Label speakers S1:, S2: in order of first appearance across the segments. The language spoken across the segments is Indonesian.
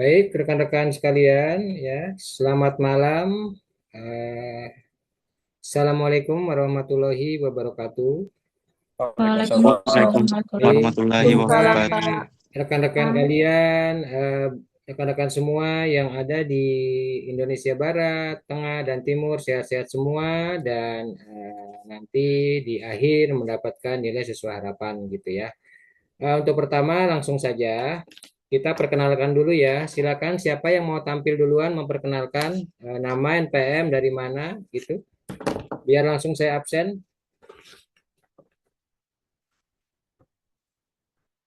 S1: Baik, rekan-rekan sekalian, ya, selamat malam. Eh, Assalamualaikum warahmatullahi wabarakatuh.
S2: Waalaikumsalam
S3: Waalaikumsalam
S1: Baik,
S2: warahmatullahi
S3: warahmatullahi
S1: semoga
S3: wabarakatuh.
S2: wabarakatuh.
S1: rekan-rekan kalian, rekan-rekan semua yang ada di Indonesia Barat, Tengah, dan Timur sehat-sehat semua dan nanti di akhir mendapatkan nilai sesuai harapan gitu ya. Untuk pertama langsung saja kita perkenalkan dulu ya. Silakan siapa yang mau tampil duluan memperkenalkan nama NPM dari mana gitu. Biar langsung saya absen.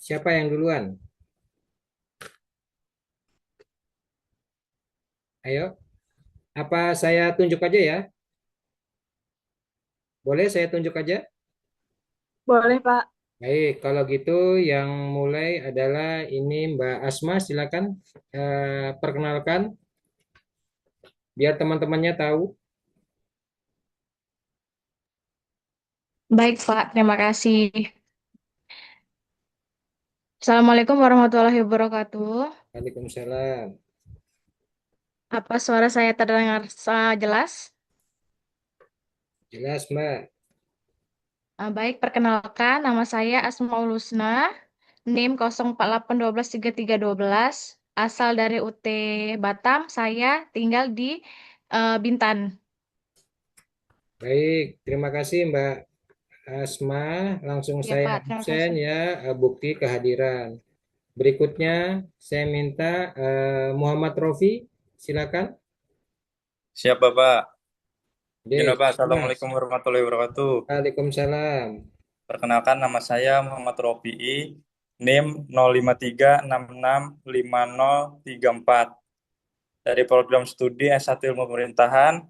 S1: Siapa yang duluan? Ayo. Apa saya tunjuk aja ya? Boleh saya tunjuk aja?
S2: Boleh, Pak.
S1: Baik, kalau gitu yang mulai adalah ini Mbak Asma, silakan perkenalkan biar teman-temannya tahu.
S2: Baik, Pak. Terima kasih. Assalamualaikum warahmatullahi wabarakatuh.
S1: Waalaikumsalam.
S2: Apa suara saya terdengar jelas?
S1: Jelas, Mbak.
S2: Baik, perkenalkan nama saya Asmaul Husna, NIM 0481213312, asal dari UT Batam, saya tinggal di Bintan.
S1: Baik, terima kasih Mbak Asma. Langsung
S2: Ya,
S1: saya
S2: Pak. Terima
S1: absen
S2: kasih.
S1: ya, bukti kehadiran. Berikutnya saya minta Muhammad Rofi, silakan.
S3: Siap Bapak. Izin
S1: Oke,
S3: Bapak,
S1: Mas.
S3: Assalamualaikum warahmatullahi wabarakatuh.
S1: Waalaikumsalam.
S3: Perkenalkan nama saya Muhammad Rofi'i, NIM 0536665034 dari program studi S1 Ilmu Pemerintahan,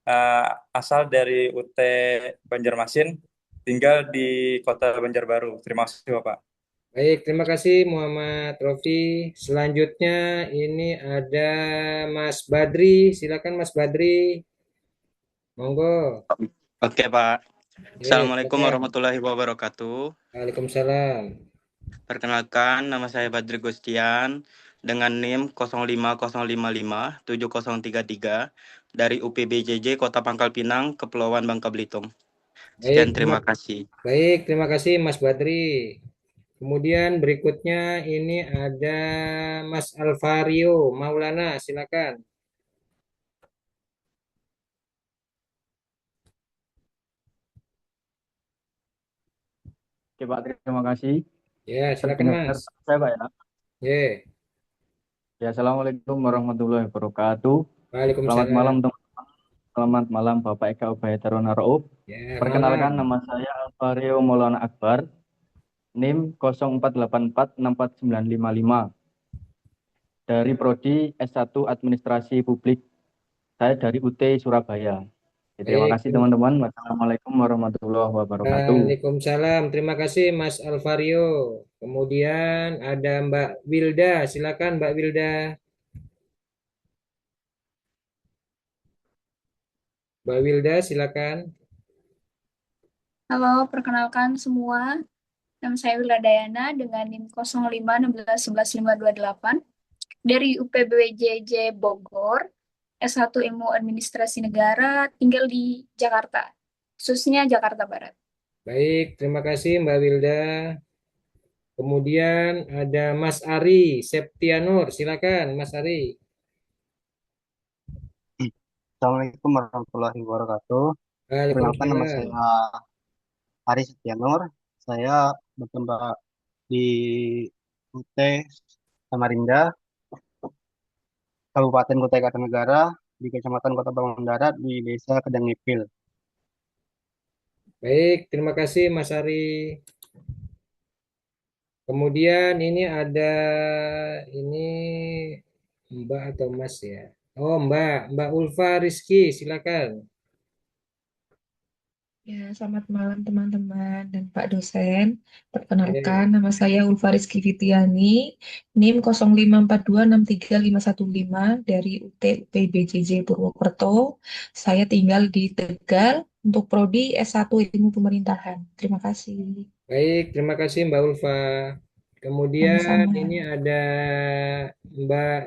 S3: eh, asal dari UT Banjarmasin, tinggal di Kota Banjarbaru. Terima kasih Bapak.
S1: Baik, terima kasih Muhammad Rofi. Selanjutnya ini ada Mas Badri, silakan Mas Badri. Monggo.
S3: Oke Pak.
S1: Oke,
S3: Assalamualaikum
S1: silakan.
S3: warahmatullahi wabarakatuh.
S1: Waalaikumsalam.
S3: Perkenalkan, nama saya Badri Gustian dengan NIM 0500557033 dari UPBJJ Kota Pangkal Pinang, Kepulauan Bangka Belitung.
S1: Baik,
S3: Sekian, terima kasih.
S1: terima kasih Mas Badri. Kemudian berikutnya ini ada Mas Alvario Maulana, silakan.
S4: Oke Pak, terima kasih.
S1: Ya, silakan
S4: Terdengar
S1: Mas.
S4: saya Pak ya.
S1: Ya,
S4: Ya, Assalamualaikum warahmatullahi wabarakatuh. Selamat malam
S1: Waalaikumsalam.
S4: teman-teman. Selamat malam Bapak Eka Ubaidurrahman Rauf.
S1: Ya,
S4: Perkenalkan
S1: malam.
S4: nama saya Alvario Maulana Akbar, NIM 0484649955 dari Prodi S1 Administrasi Publik. Saya dari UT Surabaya. Ya, terima
S1: Baik,
S4: kasih teman-teman. Wassalamualaikum warahmatullahi wabarakatuh.
S1: Waalaikumsalam. Terima kasih Mas Alvario. Kemudian ada Mbak Wilda, silakan Mbak Wilda. Mbak Wilda, silakan.
S5: Halo, perkenalkan semua. Nama saya Wila Dayana dengan NIM 0516111528 dari UPBJJ Bogor, S1 Ilmu Administrasi Negara, tinggal di Jakarta, khususnya Jakarta Barat.
S1: Baik, terima kasih Mbak Wilda. Kemudian ada Mas Ari Septianur, silakan Mas Ari.
S6: Assalamualaikum warahmatullahi wabarakatuh. Perkenalkan nama
S1: Waalaikumsalam.
S6: saya Aris Setianur. Saya bertempat di UT Samarinda, Kabupaten Kutai Kartanegara, di Kecamatan Kota Bangun Darat, di Desa Kedangipil.
S1: Baik, terima kasih Mas Ari. Kemudian ini ada ini Mbak atau Mas ya? Oh, Mbak Ulfa Rizky, silakan.
S7: Ya, selamat malam teman-teman dan Pak dosen. Perkenalkan,
S1: Ya,
S7: nama saya Ulfa Rizky Fitiani, NIM 0542635515 dari UT UPBJJ Purwokerto. Saya tinggal di Tegal untuk prodi S1 Ilmu Pemerintahan. Terima kasih.
S1: baik, terima kasih Mbak Ulfa. Kemudian
S7: Sama-sama.
S1: ini ada Mbak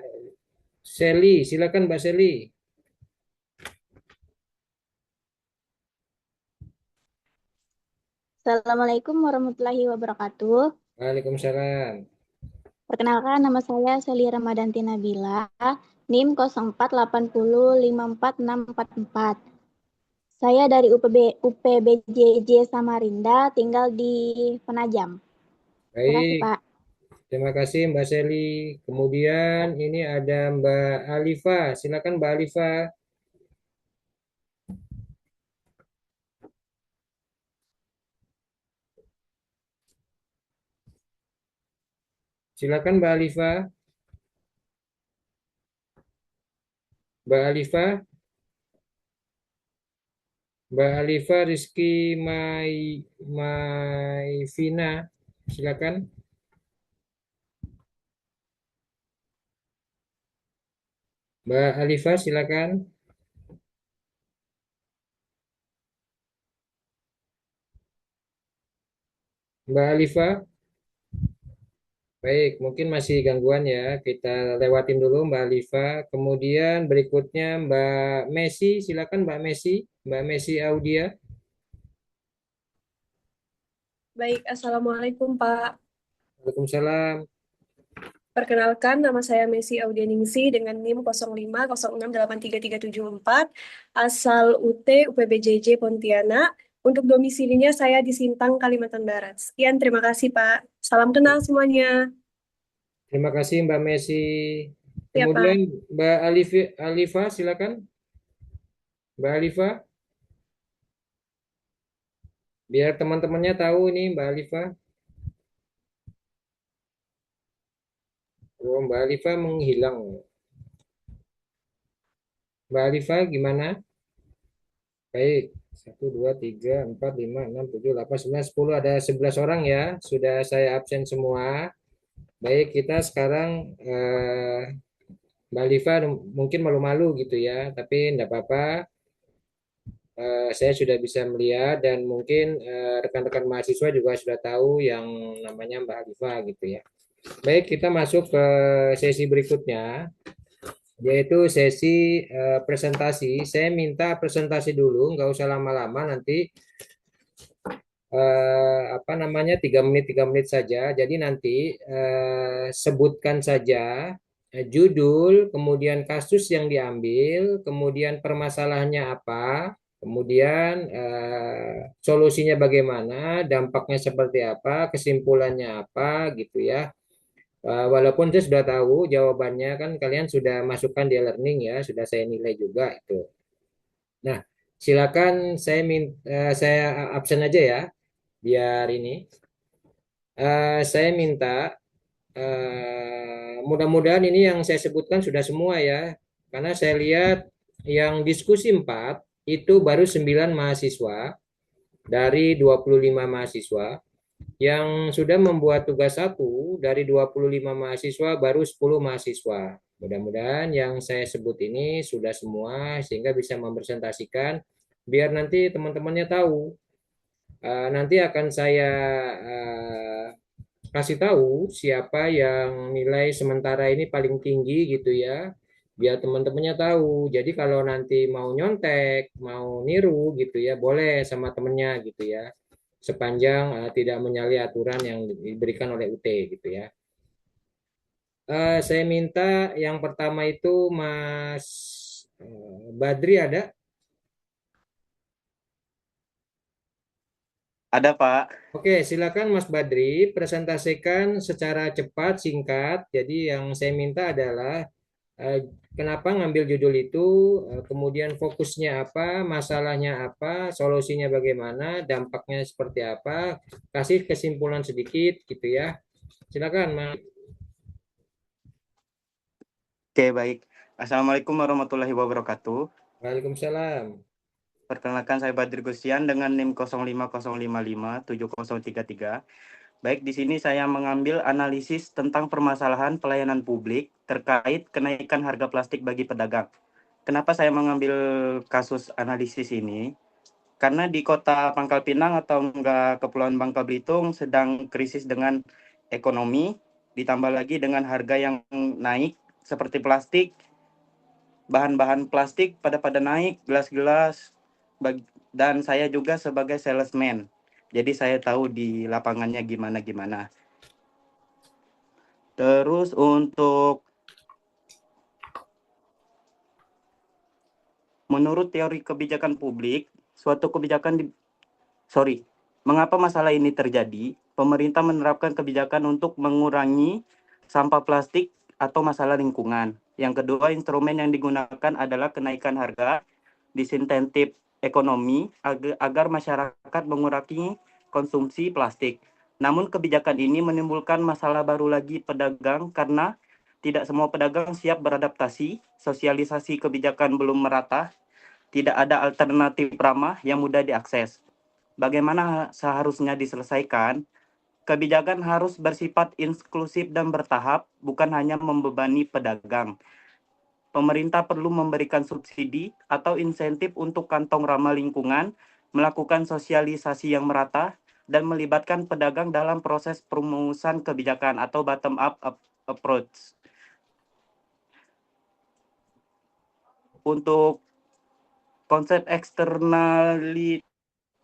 S1: Seli, silakan Mbak Seli.
S8: Assalamualaikum warahmatullahi wabarakatuh.
S1: Waalaikumsalam.
S8: Perkenalkan, nama saya Seli Ramadanti Nabila, NIM 0480546444. Saya dari UPBJJ Samarinda, tinggal di Penajam. Terima kasih,
S1: Baik,
S8: Pak.
S1: terima kasih Mbak Seli. Kemudian ini ada Mbak Alifa. Silakan Mbak Alifa. Silakan Mbak Alifa. Mbak Alifa. Mbak Alifa Rizky Maivina. Silakan. Mbak Alifa silakan. Mbak Alifa. Baik, mungkin masih gangguan ya. Kita lewatin dulu Mbak Alifa. Kemudian berikutnya Mbak Messi. Silakan Mbak Messi. Mbak Messi Audia.
S9: Baik, Assalamualaikum Pak.
S1: Waalaikumsalam.
S9: Perkenalkan, nama saya Messi Audianingsi dengan NIM 0506833374, asal UT UPBJJ Pontianak. Untuk domisilinya saya di Sintang, Kalimantan Barat. Sekian, terima kasih Pak. Salam kenal semuanya.
S1: Terima kasih Mbak Messi.
S9: Ya,
S1: Kemudian
S9: Pak.
S1: Mbak Alifa silakan. Mbak Alifa. Biar teman-temannya tahu ini Mbak Alifa. Oh, Mbak Alifa menghilang. Mbak Alifa gimana? Baik. 1, 2, 3, 4, 5, 6, 7, 8, 9, 10. Ada 11 orang ya. Sudah saya absen semua. Baik, kita sekarang Mbak Alifa mungkin malu-malu gitu ya. Tapi enggak apa-apa. Saya sudah bisa melihat dan mungkin rekan-rekan mahasiswa juga sudah tahu yang namanya Mbak Alifa gitu ya. Baik, kita masuk ke sesi berikutnya, yaitu sesi presentasi. Saya minta presentasi dulu, nggak usah lama-lama, nanti 3 menit saja. Jadi nanti sebutkan saja judul, kemudian kasus yang diambil, kemudian permasalahannya apa, kemudian solusinya bagaimana, dampaknya seperti apa, kesimpulannya apa, gitu ya. Walaupun saya sudah tahu jawabannya, kan kalian sudah masukkan di learning ya, sudah saya nilai juga itu. Nah, silakan saya absen aja ya, biar ini. Saya minta mudah-mudahan ini yang saya sebutkan sudah semua ya, karena saya lihat yang diskusi 4 itu baru 9 mahasiswa dari 25 mahasiswa. Yang sudah membuat tugas 1 dari 25 mahasiswa baru 10 mahasiswa. Mudah-mudahan yang saya sebut ini sudah semua sehingga bisa mempresentasikan biar nanti teman-temannya tahu. Nanti akan saya kasih tahu siapa yang nilai sementara ini paling tinggi gitu ya. Biar teman-temannya tahu. Jadi kalau nanti mau nyontek, mau niru gitu ya, boleh sama temennya gitu ya, sepanjang tidak menyalahi aturan yang diberikan oleh UT gitu ya. Saya minta yang pertama itu Mas Badri ada?
S4: Ada, Pak.
S1: Oke, silakan Mas Badri presentasikan secara cepat, singkat. Jadi yang saya minta adalah kenapa ngambil judul itu, kemudian fokusnya apa, masalahnya apa, solusinya bagaimana, dampaknya seperti apa, kasih kesimpulan sedikit gitu ya. Silakan, Mas.
S4: Oke, baik. Assalamualaikum warahmatullahi wabarakatuh.
S1: Waalaikumsalam.
S4: Perkenalkan, saya Badri Gustian dengan NIM 0505570033. Baik, di sini saya mengambil analisis tentang permasalahan pelayanan publik terkait kenaikan harga plastik bagi pedagang. Kenapa saya mengambil kasus analisis ini? Karena di kota Pangkal Pinang atau enggak Kepulauan Bangka Belitung sedang krisis dengan ekonomi, ditambah lagi dengan harga yang naik seperti plastik, bahan-bahan plastik pada naik, gelas-gelas, dan saya juga sebagai salesman. Jadi saya tahu di lapangannya gimana-gimana. Terus untuk menurut teori kebijakan publik, suatu kebijakan mengapa masalah ini terjadi? Pemerintah menerapkan kebijakan untuk mengurangi sampah plastik atau masalah lingkungan. Yang kedua, instrumen yang digunakan adalah kenaikan harga, disinsentif ekonomi agar masyarakat mengurangi konsumsi plastik. Namun kebijakan ini menimbulkan masalah baru lagi pedagang karena tidak semua pedagang siap beradaptasi, sosialisasi kebijakan belum merata, tidak ada alternatif ramah yang mudah diakses. Bagaimana seharusnya diselesaikan? Kebijakan harus bersifat inklusif dan bertahap, bukan hanya membebani pedagang. Pemerintah perlu memberikan subsidi atau insentif untuk kantong ramah lingkungan, melakukan sosialisasi yang merata, dan melibatkan pedagang dalam proses perumusan kebijakan atau bottom-up approach. Untuk konsep eksternalitas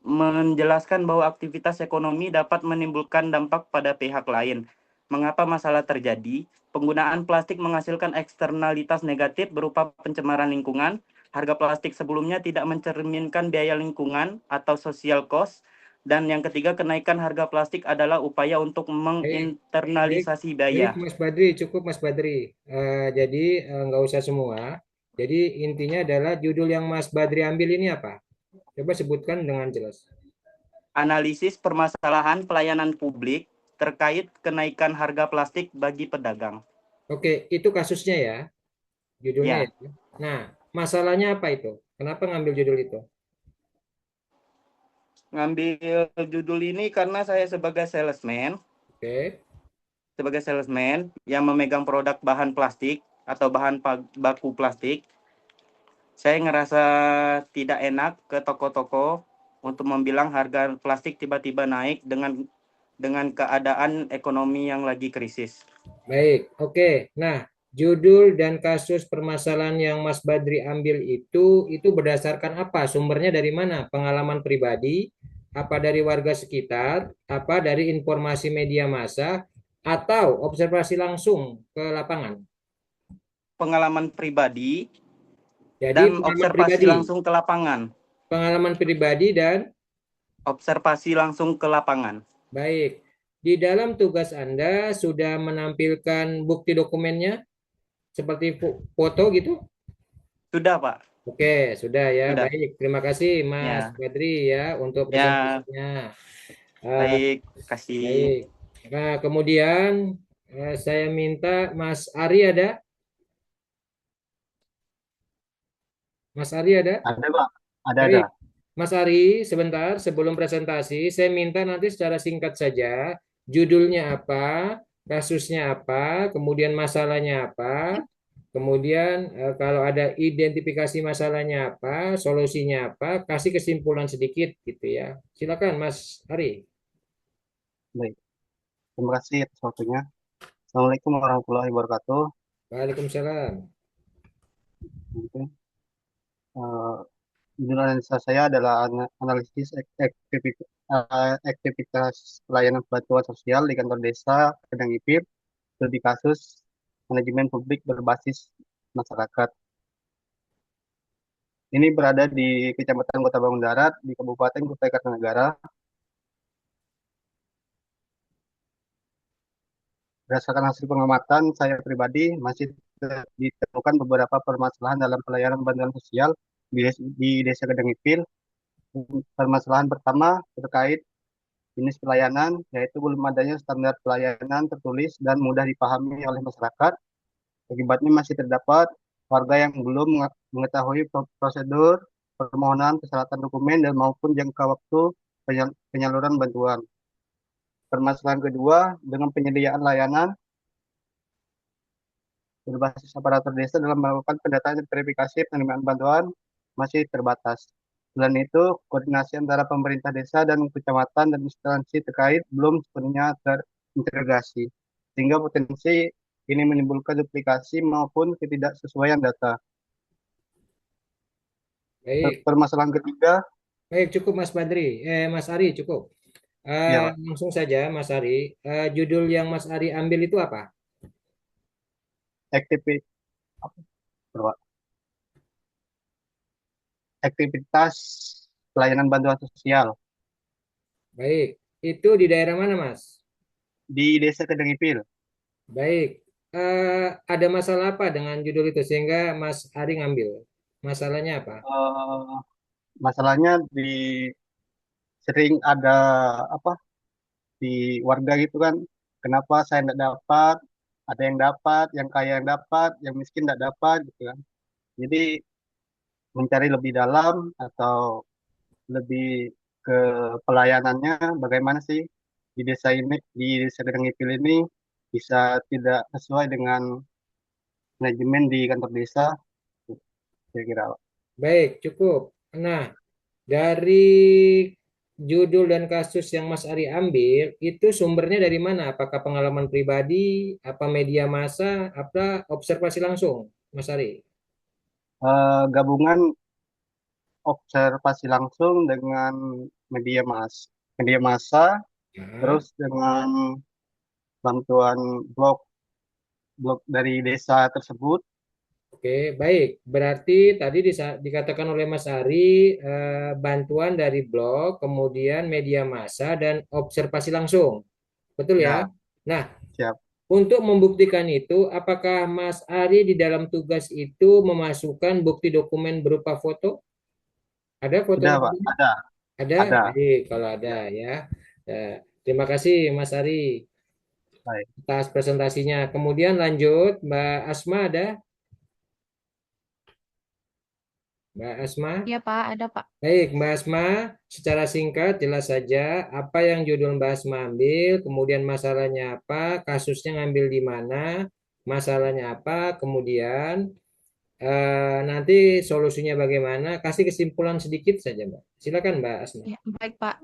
S4: menjelaskan bahwa aktivitas ekonomi dapat menimbulkan dampak pada pihak lain. Mengapa masalah terjadi? Penggunaan plastik menghasilkan eksternalitas negatif berupa pencemaran lingkungan. Harga plastik sebelumnya tidak mencerminkan biaya lingkungan atau social cost. Dan yang ketiga, kenaikan harga plastik adalah upaya untuk menginternalisasi
S1: Baik,
S4: biaya.
S1: Mas Badri, cukup Mas Badri. Jadi nggak usah semua. Jadi intinya adalah judul yang Mas Badri ambil ini apa? Coba sebutkan dengan jelas.
S4: Analisis permasalahan pelayanan publik terkait kenaikan harga plastik bagi pedagang.
S1: Oke, itu kasusnya ya, judulnya
S4: Ya.
S1: ya. Nah, masalahnya apa itu? Kenapa ngambil judul itu?
S4: Ngambil judul ini karena saya sebagai salesman.
S1: Oke.
S4: Sebagai salesman yang memegang produk bahan plastik atau bahan baku plastik, saya ngerasa tidak enak ke toko-toko untuk membilang harga plastik tiba-tiba naik dengan keadaan ekonomi yang lagi krisis.
S1: Baik, oke. Nah, judul dan kasus permasalahan yang Mas Badri ambil itu berdasarkan apa? Sumbernya dari mana? Pengalaman pribadi, apa dari warga sekitar, apa dari informasi media massa, atau observasi langsung ke lapangan?
S4: Pengalaman pribadi
S1: Jadi
S4: dan
S1: pengalaman
S4: observasi
S1: pribadi,
S4: langsung ke lapangan.
S1: pengalaman pribadi dan
S4: Observasi langsung ke lapangan.
S1: baik. Di dalam tugas Anda sudah menampilkan bukti dokumennya seperti foto gitu?
S4: Sudah, Pak.
S1: Oke, sudah ya.
S4: Sudah.
S1: Baik, terima kasih Mas
S4: Ya.
S1: Badri ya untuk
S4: Ya.
S1: presentasinya.
S4: Baik, kasih.
S1: Baik. Nah, kemudian saya minta Mas Ari ada? Mas Ari ada?
S6: Ada, Pak. Ada.
S1: Baik. Mas Ari, sebentar sebelum presentasi, saya minta nanti secara singkat saja, judulnya apa, kasusnya apa, kemudian masalahnya apa, kemudian kalau ada identifikasi masalahnya apa, solusinya apa, kasih kesimpulan sedikit gitu ya. Silakan Mas Ari.
S6: Baik. Terima kasih atas waktunya. Assalamualaikum warahmatullahi wabarakatuh.
S1: Waalaikumsalam.
S6: Oke. Judul analisa saya adalah analisis aktivitas pelayanan bantuan sosial di kantor desa Kedang Ipir, studi kasus manajemen publik berbasis masyarakat. Ini berada di Kecamatan Kota Bangun Darat, di Kabupaten Kutai Kartanegara. Berdasarkan hasil pengamatan saya pribadi, masih ditemukan beberapa permasalahan dalam pelayanan bantuan sosial di Desa Kedang Ipir. Permasalahan pertama terkait jenis pelayanan, yaitu belum adanya standar pelayanan tertulis dan mudah dipahami oleh masyarakat. Akibatnya masih terdapat warga yang belum mengetahui prosedur permohonan persyaratan dokumen dan maupun jangka waktu penyaluran bantuan. Permasalahan kedua, dengan penyediaan layanan berbasis aparatur desa dalam melakukan pendataan dan verifikasi penerimaan bantuan masih terbatas. Selain itu, koordinasi antara pemerintah desa dan kecamatan dan instansi terkait belum sepenuhnya terintegrasi, sehingga potensi ini menimbulkan duplikasi maupun ketidaksesuaian data.
S1: Baik,
S6: Permasalahan ketiga,
S1: baik cukup Mas Badri. Mas Ari cukup.
S6: ya Pak,
S1: Langsung saja Mas Ari. Judul yang Mas Ari ambil itu apa?
S6: aktivitas, aktivitas pelayanan bantuan sosial
S1: Baik, itu di daerah mana Mas?
S6: di Desa Kedengipil.
S1: Baik, ada masalah apa dengan judul itu sehingga Mas Ari ngambil? Masalahnya apa?
S6: Eh, Masalahnya sering ada apa di warga gitu kan, kenapa saya tidak dapat, ada yang dapat, yang kaya yang dapat, yang miskin tidak dapat gitu kan. Jadi mencari lebih dalam atau lebih ke pelayanannya, bagaimana sih di desa ini, di desa Kedengipil ini bisa tidak sesuai dengan manajemen di kantor desa, kira-kira.
S1: Baik, cukup. Nah, dari judul dan kasus yang Mas Ari ambil, itu sumbernya dari mana? Apakah pengalaman pribadi, apa media massa, apa observasi langsung, Mas Ari?
S6: Gabungan observasi langsung dengan media massa,
S1: Nah,
S6: terus dengan bantuan blog dari desa tersebut.
S1: oke, baik. Berarti tadi dikatakan oleh Mas Ari, bantuan dari blog, kemudian media massa, dan observasi langsung. Betul ya?
S6: Ya,
S1: Nah,
S6: siap.
S1: untuk membuktikan itu, apakah Mas Ari di dalam tugas itu memasukkan bukti dokumen berupa foto? Ada
S6: Sudah, Pak.
S1: fotokopinya?
S6: Ada,
S1: Ada?
S6: ada.
S1: Baik, kalau ada
S6: Ya,
S1: ya. Eh, Terima kasih Mas Ari
S6: baik.
S1: atas presentasinya. Kemudian lanjut, Mbak Asma ada? Mbak Asma?
S2: Iya, Pak, ada, Pak.
S1: Baik, Mbak Asma, secara singkat jelas saja apa yang judul Mbak Asma ambil, kemudian masalahnya apa, kasusnya ngambil di mana, masalahnya apa, kemudian nanti solusinya bagaimana? Kasih kesimpulan sedikit saja, Mbak. Silakan, Mbak Asma.
S2: Ya, baik, Pak.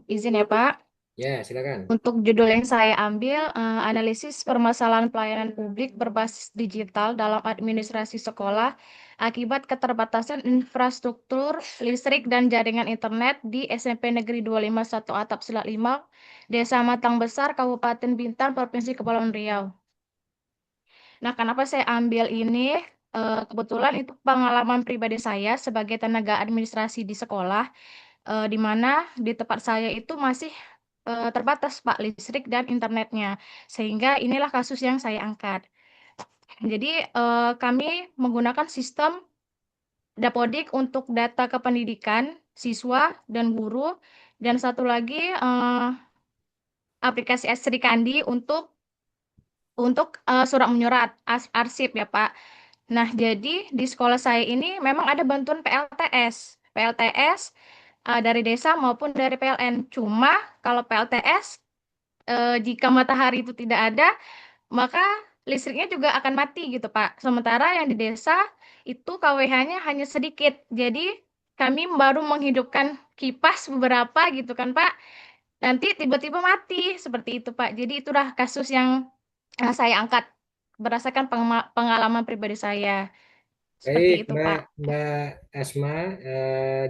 S2: Izin ya, Pak.
S1: Ya, silakan.
S2: Untuk judul yang saya ambil, analisis permasalahan pelayanan publik berbasis digital dalam administrasi sekolah akibat keterbatasan infrastruktur listrik dan jaringan internet di SMP Negeri 251 Atap Selat 5, Desa Matang Besar, Kabupaten Bintan, Provinsi Kepulauan Riau. Nah, kenapa saya ambil ini? Kebetulan itu pengalaman pribadi saya sebagai tenaga administrasi di sekolah, di mana di tempat saya itu masih terbatas Pak listrik dan internetnya. Sehingga inilah kasus yang saya angkat. Jadi kami menggunakan sistem Dapodik untuk data kependidikan siswa dan guru, dan satu lagi aplikasi Sri Kandi untuk surat menyurat arsip ya Pak. Nah, jadi di sekolah saya ini memang ada bantuan PLTS. PLTS dari desa maupun dari PLN. Cuma kalau PLTS, jika matahari itu tidak ada, maka listriknya juga akan mati gitu, Pak. Sementara yang di desa itu KWH-nya hanya sedikit. Jadi kami baru menghidupkan kipas beberapa gitu kan, Pak. Nanti tiba-tiba mati seperti itu, Pak. Jadi itulah kasus yang saya angkat berdasarkan pengalaman pribadi saya. Seperti
S1: Baik,
S2: itu,
S1: Mbak,
S2: Pak.
S1: Mbak Asma.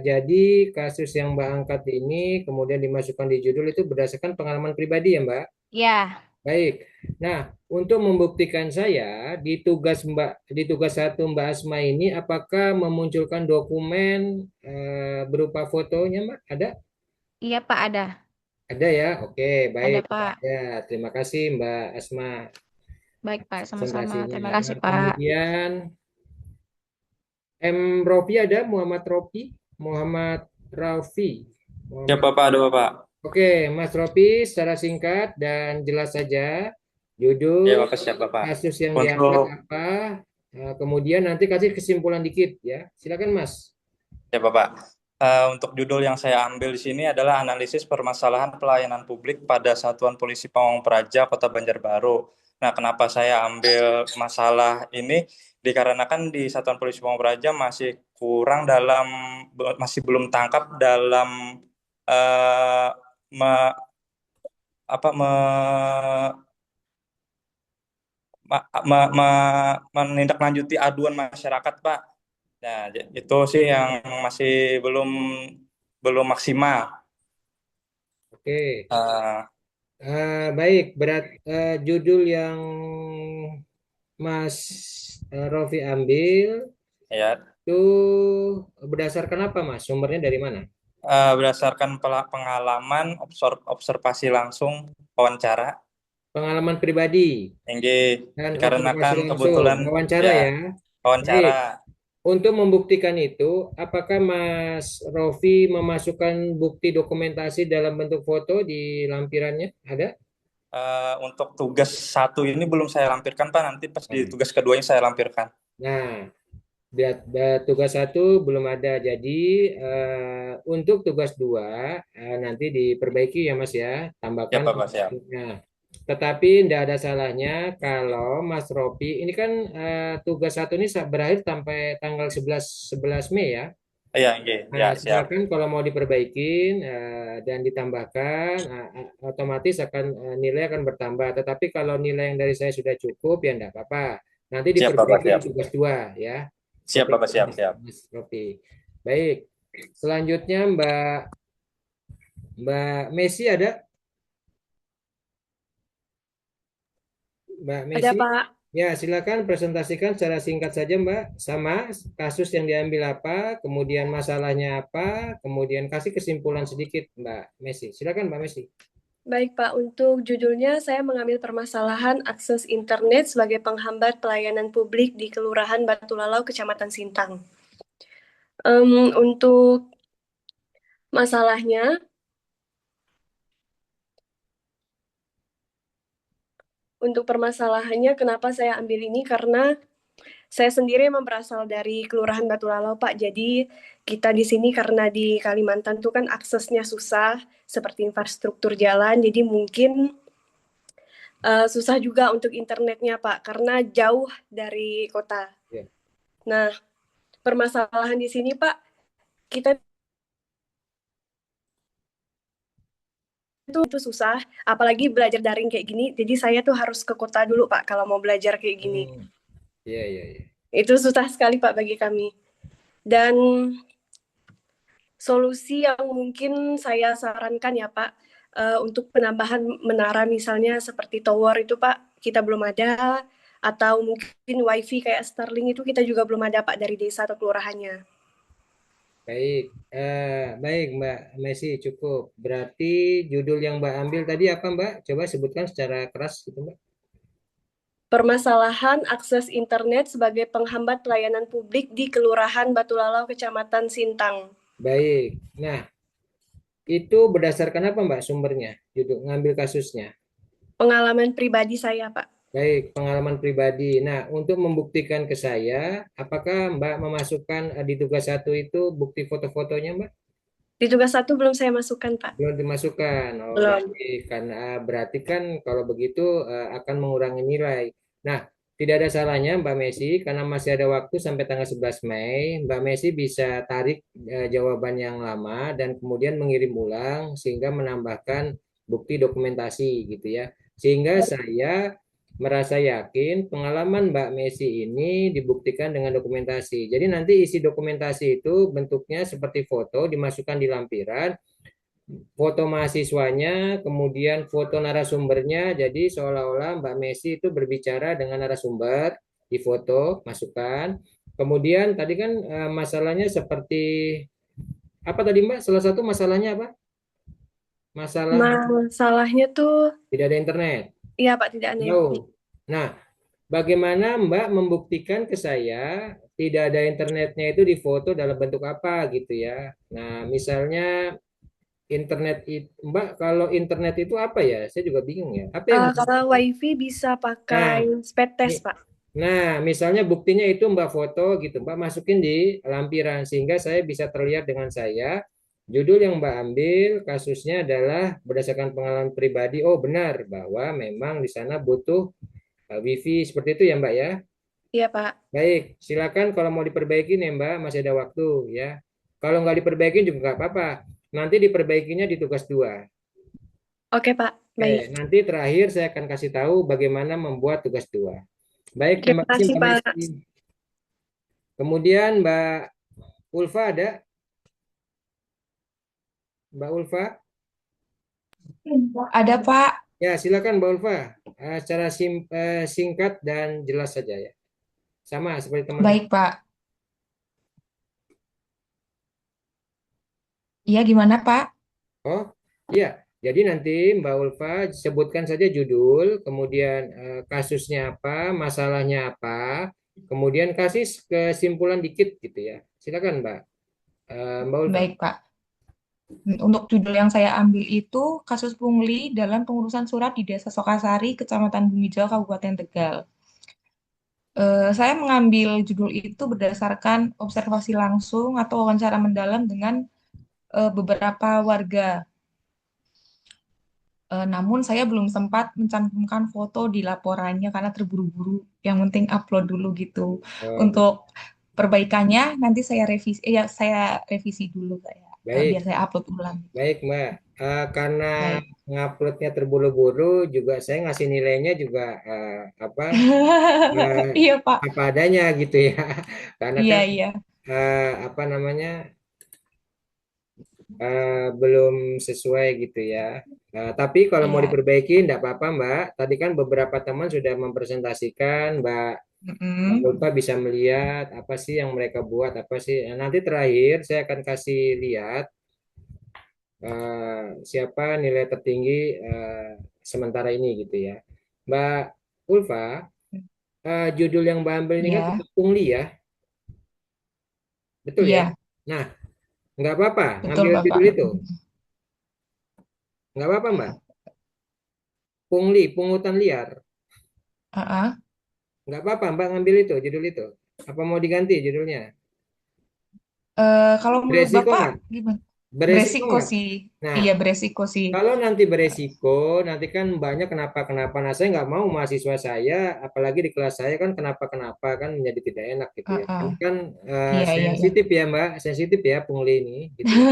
S1: Jadi kasus yang Mbak angkat ini kemudian dimasukkan di judul itu berdasarkan pengalaman pribadi ya, Mbak?
S2: Ya,
S1: Baik. Nah, untuk membuktikan saya di tugas satu Mbak Asma ini, apakah memunculkan dokumen berupa fotonya, Mbak? Ada?
S2: iya, Pak, ada.
S1: Ada ya. Oke, baik.
S2: Ada, Pak.
S1: Ya, terima kasih Mbak Asma
S2: Baik, Pak. Sama-sama.
S1: presentasinya.
S2: Terima kasih,
S1: Nah,
S2: Pak.
S1: kemudian Rofi ada, Muhammad Rofi, Muhammad Raufi.
S3: Ya,
S1: Muhammad.
S3: Bapak, ada Bapak.
S1: Oke, Mas Rofi, secara singkat dan jelas saja judul
S3: Ya, Bapak, siap, Bapak.
S1: kasus yang diangkat
S3: Untuk
S1: apa, kemudian nanti kasih kesimpulan dikit ya. Silakan Mas.
S3: Ya, Bapak. Untuk judul yang saya ambil di sini adalah analisis permasalahan pelayanan publik pada Satuan Polisi Pamong Praja Kota Banjarbaru. Nah, kenapa saya ambil masalah ini? Dikarenakan di Satuan Polisi Pamong Praja masih belum tangkap dalam eh, me- apa menindaklanjuti aduan masyarakat, Pak. Nah, itu sih yang masih belum belum maksimal.
S1: Oke.
S3: Eh,
S1: Baik, judul yang Mas Rofi ambil
S3: ya,
S1: itu berdasarkan apa, Mas? Sumbernya dari mana?
S3: berdasarkan pengalaman observasi langsung wawancara,
S1: Pengalaman pribadi
S3: tinggi
S1: dan observasi
S3: dikarenakan
S1: langsung,
S3: kebetulan
S1: wawancara
S3: ya
S1: ya.
S3: wawancara.
S1: Baik, untuk membuktikan itu, apakah Mas Rofi memasukkan bukti dokumentasi dalam bentuk foto di lampirannya? Ada?
S3: Untuk tugas satu ini belum saya lampirkan Pak, nanti pas di tugas keduanya saya lampirkan.
S1: Nah, tugas satu belum ada. Jadi untuk tugas dua nanti diperbaiki ya Mas ya,
S3: Ya
S1: tambahkan.
S3: Pak, siap.
S1: Nah, tetapi tidak ada salahnya kalau Mas Ropi ini kan tugas satu ini berakhir sampai tanggal 11 Mei ya.
S3: Iya, oke. Ya,
S1: Nah,
S3: siap.
S1: silakan kalau mau diperbaikin dan ditambahkan, otomatis nilai akan bertambah. Tetapi kalau nilai yang dari saya sudah cukup ya enggak apa-apa. Nanti
S3: Siap Bapak,
S1: diperbaiki
S3: siap.
S1: di tugas dua ya.
S3: Siap
S1: Oke,
S3: Bapak, siap, siap.
S1: Mas Rofi. Baik. Selanjutnya Mbak Messi ada? Mbak
S9: Ada,
S1: Messi?
S9: Pak.
S1: Ya, silakan presentasikan secara singkat saja, Mbak. Sama kasus yang diambil apa, kemudian masalahnya apa, kemudian kasih kesimpulan sedikit, Mbak Messi. Silakan, Mbak Messi.
S9: Baik, Pak. Untuk judulnya, saya mengambil permasalahan akses internet sebagai penghambat pelayanan publik di Kelurahan Batu Lalau, Kecamatan Sintang. Untuk masalahnya, untuk permasalahannya, kenapa saya ambil ini? Karena saya sendiri memang berasal dari Kelurahan Batu Lalau, Pak. Jadi kita di sini karena di Kalimantan tuh kan aksesnya susah, seperti infrastruktur jalan. Jadi mungkin susah juga untuk internetnya, Pak, karena jauh dari kota.
S1: Ya.
S9: Nah, permasalahan di sini, Pak, kita itu susah, apalagi belajar daring kayak gini. Jadi saya tuh harus ke kota dulu, Pak, kalau mau belajar kayak gini.
S1: Iya, iya, iya.
S9: Itu susah sekali, Pak, bagi kami. Dan solusi yang mungkin saya sarankan ya, Pak, untuk penambahan menara misalnya seperti tower itu, Pak, kita belum ada, atau mungkin wifi kayak Starlink itu kita juga belum ada, Pak, dari desa atau kelurahannya.
S1: Baik, baik Mbak Messi, cukup. Berarti judul yang Mbak ambil tadi apa, Mbak? Coba sebutkan secara keras gitu, Mbak.
S9: Permasalahan akses internet sebagai penghambat pelayanan publik di Kelurahan Batu Lalau, Kecamatan Sintang.
S1: Baik. Nah, itu berdasarkan apa, Mbak, sumbernya? Judul ngambil kasusnya.
S9: Pengalaman pribadi saya, Pak.
S1: Baik, pengalaman pribadi. Nah, untuk membuktikan ke saya, apakah Mbak memasukkan di tugas satu itu bukti foto-fotonya, Mbak?
S9: Di tugas satu belum saya masukkan, Pak.
S1: Belum dimasukkan. Oh,
S9: Belum.
S1: baik. Karena berarti kan kalau begitu akan mengurangi nilai. Nah, tidak ada salahnya Mbak Messi, karena masih ada waktu sampai tanggal 11 Mei, Mbak Messi bisa tarik jawaban yang lama dan kemudian mengirim ulang sehingga menambahkan bukti dokumentasi gitu ya. Sehingga saya merasa yakin pengalaman Mbak Messi ini dibuktikan dengan dokumentasi. Jadi nanti isi dokumentasi itu bentuknya seperti foto dimasukkan di lampiran, foto mahasiswanya, kemudian foto narasumbernya. Jadi seolah-olah Mbak Messi itu berbicara dengan narasumber di foto, masukkan. Kemudian tadi kan masalahnya seperti apa tadi Mbak? Salah satu masalahnya apa?
S9: Masalahnya tuh
S1: Tidak ada internet.
S9: iya, Pak, tidak ada.
S1: Nah, bagaimana Mbak membuktikan ke saya tidak ada internetnya itu di foto dalam bentuk apa gitu ya? Nah, misalnya internet itu, Mbak, kalau internet itu apa ya? Saya juga bingung ya. Apa yang
S9: Kalau wifi bisa pakai speed test, Pak.
S1: Nah, misalnya buktinya itu Mbak foto gitu, Mbak masukin di lampiran sehingga saya bisa terlihat dengan saya. Judul yang Mbak ambil kasusnya adalah berdasarkan pengalaman pribadi. Oh, benar bahwa memang di sana butuh wifi seperti itu ya, Mbak ya.
S9: Iya, Pak.
S1: Baik, silakan kalau mau diperbaiki ya Mbak, masih ada waktu ya. Kalau nggak diperbaiki juga nggak apa-apa. Nanti diperbaikinya di tugas 2.
S9: Oke, Pak. Baik.
S1: Nanti terakhir saya akan kasih tahu bagaimana membuat tugas 2. Baik,
S9: Terima kasih,
S1: Mbak
S9: Pak.
S1: Messi. Kemudian Mbak Ulfa ada? Mbak Ulfa?
S7: Ada, Pak.
S1: Ya, silakan Mbak Ulfa. Secara singkat dan jelas saja ya. Sama seperti teman-teman.
S7: Baik, Pak. Iya, gimana, Pak?
S1: Oh, iya. Jadi nanti Mbak Ulfa sebutkan saja judul, kemudian kasusnya apa, masalahnya apa, kemudian kasih kesimpulan dikit gitu ya. Silakan Mbak. Mbak Ulfa.
S7: Baik, Pak. Untuk judul yang saya ambil itu kasus pungli dalam pengurusan surat di Desa Sokasari, Kecamatan Bumijawa, Kabupaten Tegal. Saya mengambil judul itu berdasarkan observasi langsung atau wawancara mendalam dengan beberapa warga. Namun saya belum sempat mencantumkan foto di laporannya karena terburu-buru. Yang penting upload dulu gitu.
S1: Oh,
S7: Untuk perbaikannya nanti saya revisi dulu
S1: baik,
S7: biar saya upload ulang.
S1: baik Mbak. Karena
S7: Baik.
S1: nguploadnya terburu-buru, juga saya ngasih nilainya juga apa eh,
S7: Iya, Pak.
S1: apa adanya gitu ya. Karena
S7: Iya,
S1: kan
S7: iya.
S1: apa namanya belum sesuai gitu ya. Tapi kalau mau
S7: Iya.
S1: diperbaiki, enggak apa-apa Mbak. Tadi kan beberapa teman sudah mempresentasikan, Mbak
S7: Mm-mm.
S1: Ulfa bisa melihat apa sih yang mereka buat, apa sih. Nah, nanti terakhir saya akan kasih lihat siapa nilai tertinggi sementara ini gitu ya. Mbak Ulfa, judul yang Mbak ambil ini kan
S7: Iya,
S1: tentang pungli ya, betul ya?
S7: iya,
S1: Nah, nggak apa-apa
S7: betul,
S1: ngambil
S7: Bapak.
S1: judul itu, nggak apa-apa Mbak. Pungli, pungutan liar.
S7: Ah,
S1: Nggak apa-apa Mbak ngambil itu, judul itu. Apa mau diganti judulnya?
S7: kalau menurut
S1: Beresiko
S7: Bapak
S1: nggak?
S7: gimana?
S1: Beresiko
S7: Beresiko
S1: nggak?
S7: sih.
S1: Nah,
S7: Iya, beresiko sih.
S1: kalau nanti beresiko, nanti kan banyak kenapa-kenapa. Nah, saya nggak mau mahasiswa saya, apalagi di kelas saya kan kenapa-kenapa kan menjadi tidak enak gitu ya. Ini
S7: Ah,
S1: kan
S7: iya, iya, iya.
S1: sensitif ya Mbak, sensitif ya pungli ini gitu ya.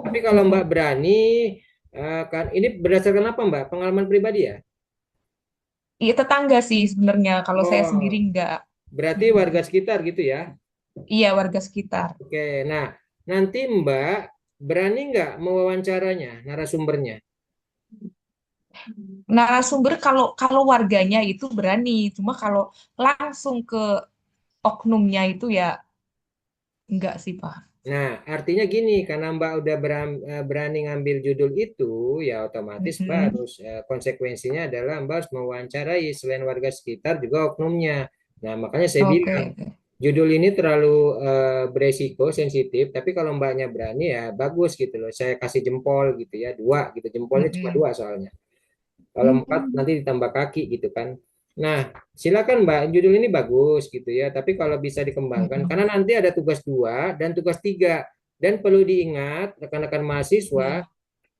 S1: Tapi kalau Mbak berani, kan ini berdasarkan apa Mbak? Pengalaman pribadi ya?
S7: Iya, tetangga sih sebenarnya. Kalau saya sendiri
S1: Oh,
S7: enggak.
S1: berarti warga sekitar gitu ya?
S7: Iya, warga sekitar.
S1: Oke, nah nanti Mbak berani nggak mewawancaranya, narasumbernya?
S7: Narasumber kalau kalau warganya itu berani, cuma kalau langsung ke oknumnya itu ya enggak sih, Pak.
S1: Nah, artinya gini, karena Mbak udah berani ngambil judul itu, ya otomatis Mbak
S7: Mm-mm.
S1: harus konsekuensinya adalah Mbak harus mewawancarai selain warga sekitar juga oknumnya. Nah, makanya saya
S7: Oke,
S1: bilang
S7: oke.
S1: judul ini terlalu beresiko, sensitif, tapi kalau Mbaknya berani ya bagus gitu loh. Saya kasih jempol gitu ya, dua gitu. Jempolnya cuma
S7: Mm-mm.
S1: dua soalnya. Kalau empat nanti ditambah kaki gitu kan. Nah, silakan Mbak, judul ini bagus gitu ya. Tapi kalau bisa dikembangkan,
S7: Mm-mm.
S1: karena nanti ada tugas 2 dan tugas 3. Dan perlu diingat, rekan-rekan mahasiswa,
S7: Iya.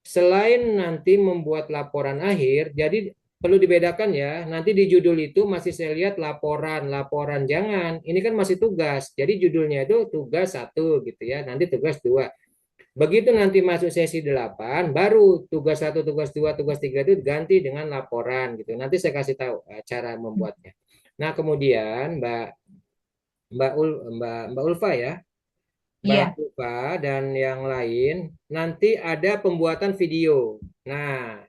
S1: selain nanti membuat laporan akhir, jadi perlu dibedakan ya. Nanti di judul itu masih saya lihat laporan, laporan jangan. Ini kan masih tugas. Jadi judulnya itu tugas 1 gitu ya. Nanti tugas 2. Begitu nanti masuk sesi 8, baru tugas 1, tugas 2, tugas 3 itu ganti dengan laporan gitu. Nanti saya kasih tahu cara membuatnya. Nah, kemudian Mbak Ulfa ya, Mbak
S7: Iya.
S1: Ulfa dan yang lain nanti ada pembuatan video. Nah,